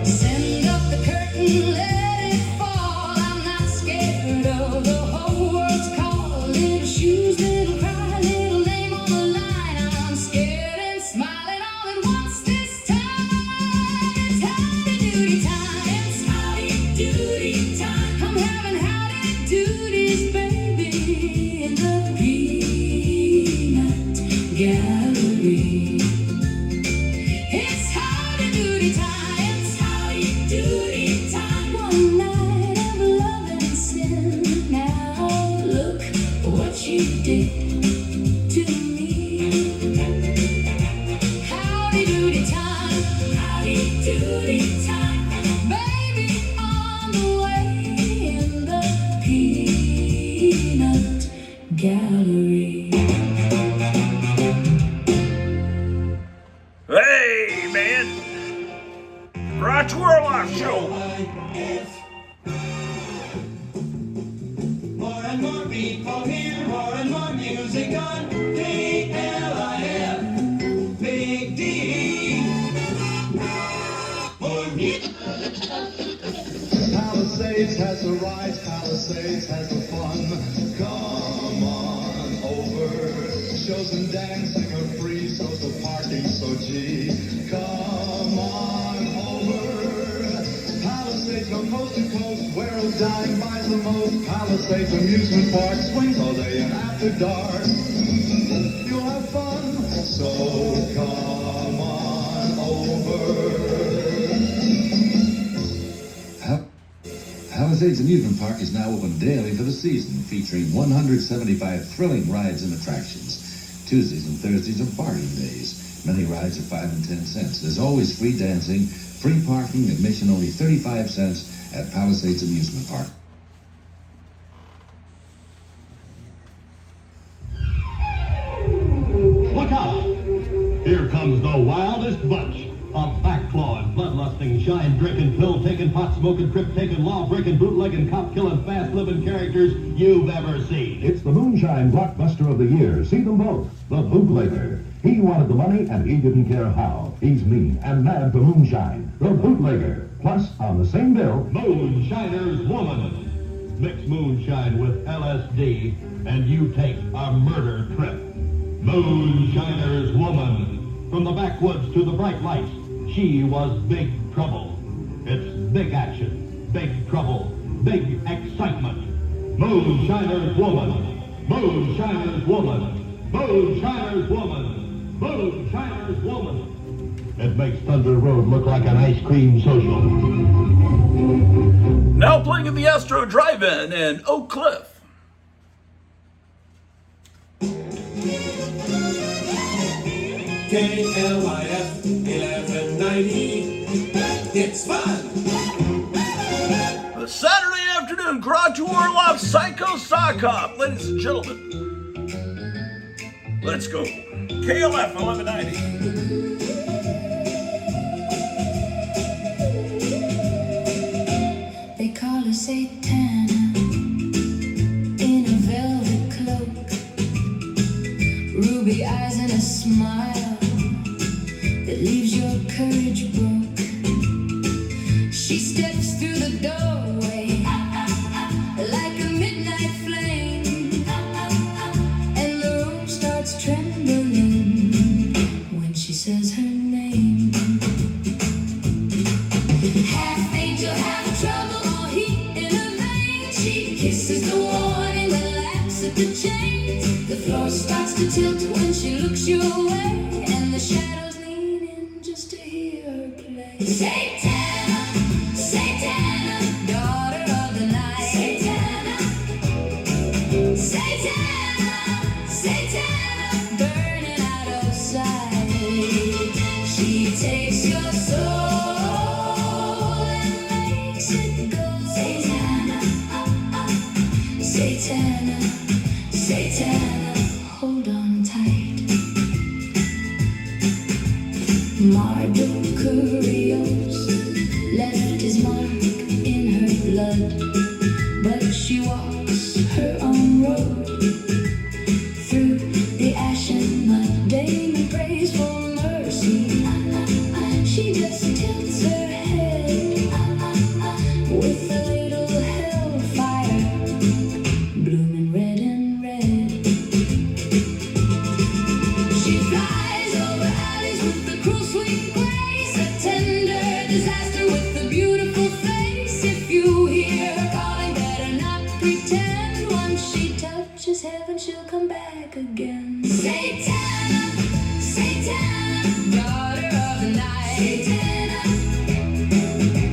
Speaker 4: Send up the curtain, let it fall. I'm not scared of the whole world's call. Little shoes, little cry, little name on the line. I'm scared and smiling all at once this time. It's howdy doody time. It's howdy doody time. I'm having howdy doodies, baby, in the peanut gallery. It's howdy doody time. It's howdy doody time. One night of love and sin. Now look what you did to me. Howdy doody time. Howdy doody time. Baby, on the way in the peanut gallery.
Speaker 1: Hey, man. Grottu Orloff Show.
Speaker 6: More and more people here, more and more music on KLIF. Big D. For me.
Speaker 15: Palisades has the rides, Palisades has the fun. Come on over. Shows and dancing are free, so's the parking, so gee. Come on over. Palisades from coast to coast, where a dime buys the most. Palisades amusement park, swings all day and after dark. You'll have fun, so come on over.
Speaker 11: Palisades Amusement Park is now open daily for the season, featuring 175 thrilling rides and attractions. Tuesdays and Thursdays are bargain days. Many rides are 5 and 10 cents. There's always free dancing, free parking, admission only 35 cents at Palisades Amusement Park.
Speaker 16: Look out! Here comes the wildest bunch of back-clawing, bloodlusting, shine-drinking, pill-taking, pot-smoking, trip-taking, law-breaking, bootlegging, cop-killing, fast-living characters you've ever seen.
Speaker 14: It's the moonshine blockbuster of the year. See them both. The Bootlegger. He wanted the money and he didn't care how. He's mean and mad for moonshine. The Bootlegger. Plus, on the same bill,
Speaker 16: Moonshiner's Woman. Mix moonshine with LSD and you take a murder trip. Moonshiner's Woman. From the backwoods to the bright lights, she was big trouble. It's big action, big trouble, big excitement. Moonshiner's Woman. Moonshiner's Woman. Moonshiner's Woman. Moonshiner's Woman. It makes Thunder Road look like an ice cream social.
Speaker 1: Now playing in the Astro Drive-In in Oak Cliff.
Speaker 6: KLIF 1190. It's fun.
Speaker 1: A Saturday afternoon, Grottu Orloff Psycho Sock Hop. Ladies and gentlemen, let's go. KLF 1190.
Speaker 4: They call her Satana in a velvet cloak, ruby eyes and a smile that leaves your courage broke. She steps through the doorway like a midnight flame, and the room starts trembling when she says her name. Half angel, half trouble, all heat in her veins. She kisses the warning that laughs at the chains. The floor starts to tilt when she looks your way, and the shadows lean in just to hear her play. Satana, Satana, daughter of the night. Satana, Satana, Satana, burning out of sight. She takes your soul and makes it go. Satana, Satana, Satana, hold on tight. Marducurios left his mark in her blood, but she walks her own road through the ashen mud. Dame prays for mercy. She just tilts her head with a little hellfire blooming red and red. She flies over alleys with the cruel sweet grace, a tender disaster with a beautiful face. If you hear her calling, better not pretend. Once she touches heaven, she'll come back again. Satana, Satana, daughter of the night. Satana,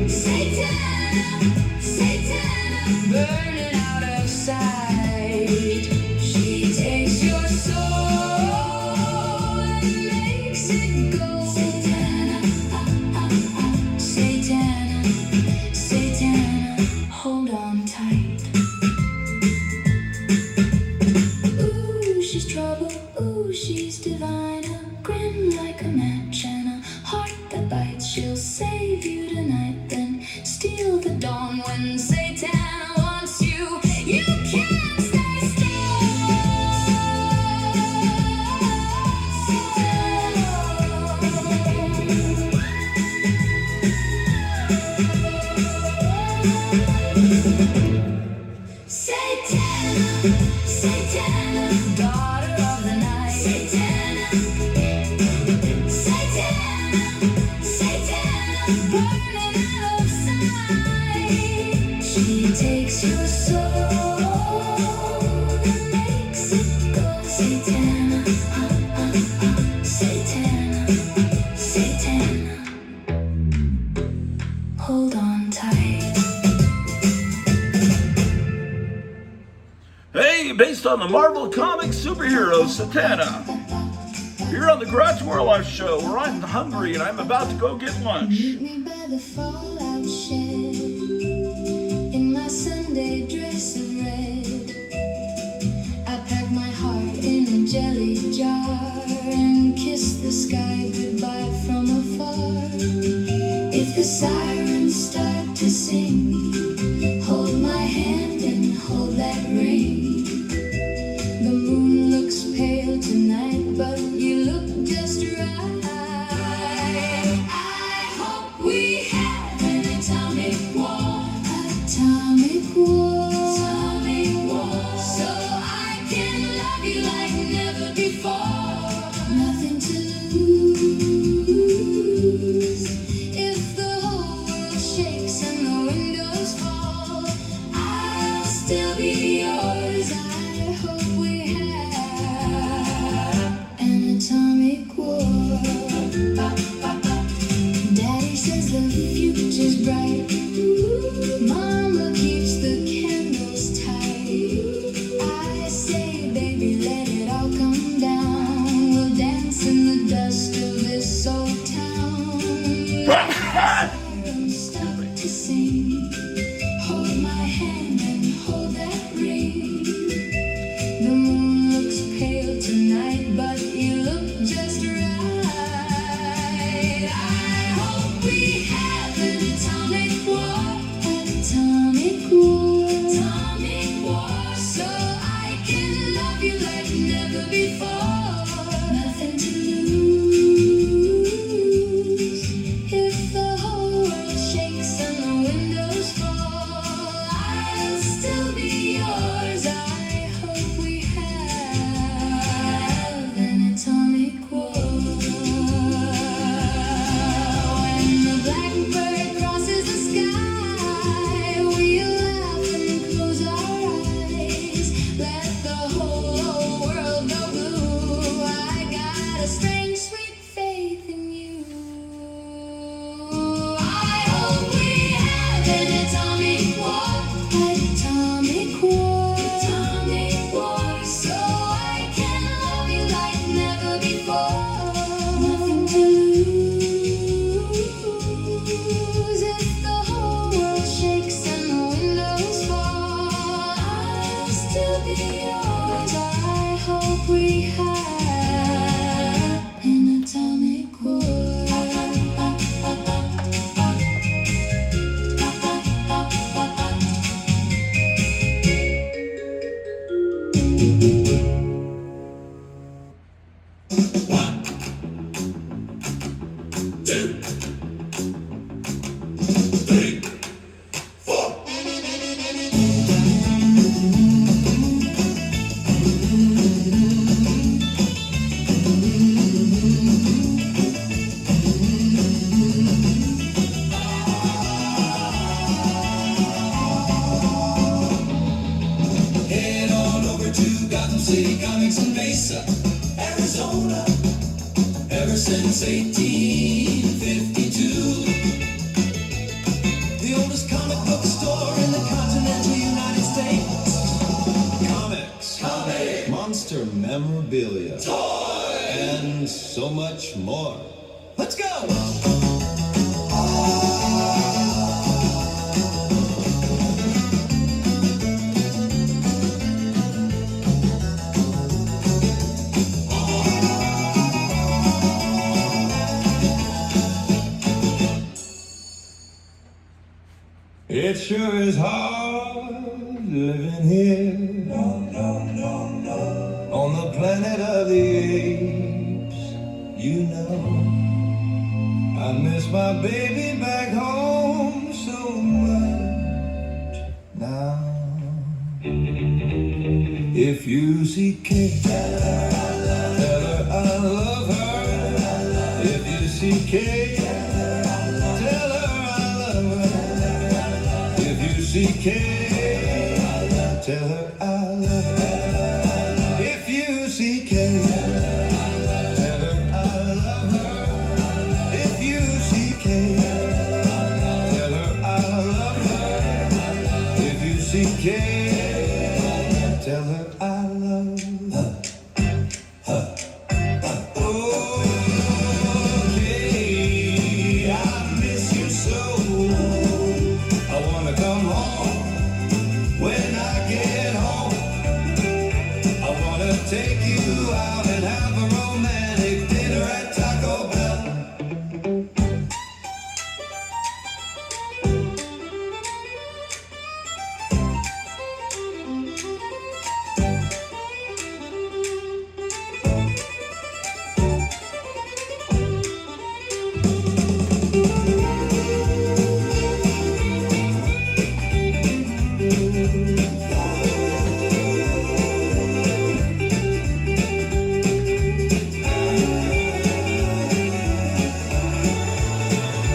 Speaker 4: Satana, Satana, burning out of sight. She takes your soul and makes it gold. Satana, Satana, Satana, hold on tight. Ooh, she's trouble, ooh, she's divine. A grin like a match and a heart that bites. She'll save you tonight, then steal the dawn. When Satan wants you, you can't stay still. Satana, Satana, daughter of the night. Satana, Satana, Satana, burning out of sight. She takes your soul and makes it go. Satana, Satana, Satana, hold on tight.
Speaker 1: Hey, based on the Marvel Comics superhero Satana. Here on the Grottu Orloff show, where I'm hungry and I'm about to go get lunch.
Speaker 4: Meet me by the fallout shed in my Sunday dress of red. I pack my heart in a jelly jar and kiss the sky goodbye from afar. If the sirens start to sing, hold my hand and hold that ring. The moon looks pale tonight, but you look just right. I hope we have an atomic war. Atomic war. Atomic war. So I can love you like never before. Nothing to lose. If the whole world shakes and the windows fall, I'll still be yours. I hope we have an atomic war. Daddy says the future's bright. Mama keeps the candles tight. I say, baby, let it all come down. We'll dance in the dust of this old town. Sirens start to sing. Hold my hand and hold that ring. The moon looks pale tonight, but you look just right. I hope we have an atomic war. Atomic war. Atomic war. So I can love you like never before. Nothing to lose. If the whole world shakes and the windows fall, I'll still be yours. I hope we have an atomic war. When the blackbird crosses the sky, we'll laugh and close our eyes. Let the whole world go blue. I got a strange, sweet faith in you. I hope we have an atomic war. Atomic war. Atomic war. So I can love you like never before. Nothing to lose. If the whole world shakes and the windows fall, I'll still be yours. I hope we have
Speaker 6: 2, 3, 4.
Speaker 15: Head on over to Gotham City Comics in Mesa, Arizona, ever since 1852. The oldest comic book store in the continental United States. Comics, monster memorabilia, and so much more. Let's go!
Speaker 6: It sure is hard living here on the planet of the apes. You know, I miss my baby back home so much now. If you see Kate, tell her I love her. If you see Kate, tell her I love her. If you see Kate, tell her I love her. If you see Kate, tell her I love her. If you see Kate, tell her I love her. If you see Kate, tell her I love her. Oh, Kate, I miss you so. I wanna come home when I get home. I wanna take you out and have a romantic dinner at Taco Bell.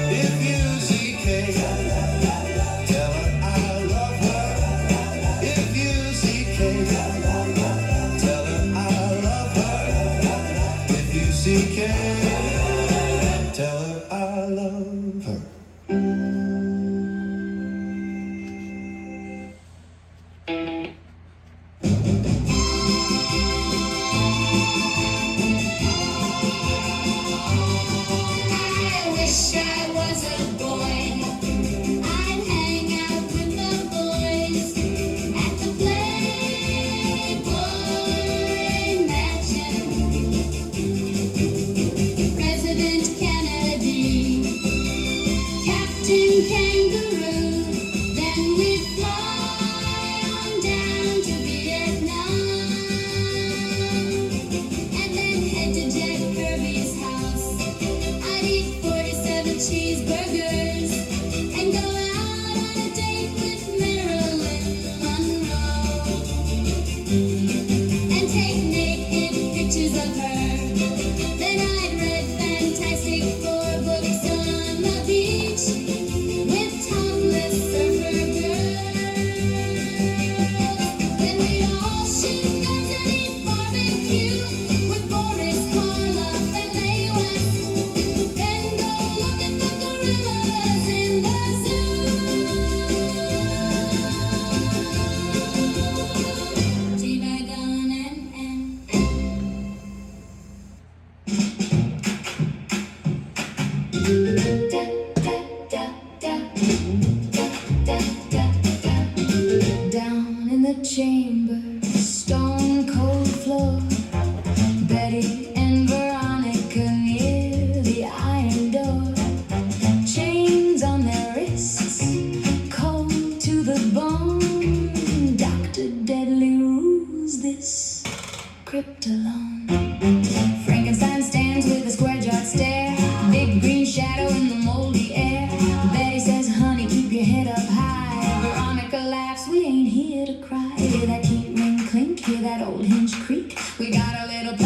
Speaker 6: If you see Kate, tell her I love her. If you see Kate, tell her I love her. If you see Kate, tell her I love her.
Speaker 4: I wish I was a boy. I'd hang out with the boys at the Playboy Mansion. we ain't here to cry. Hear that heat ring clink, hear that old hinge creak. We got a little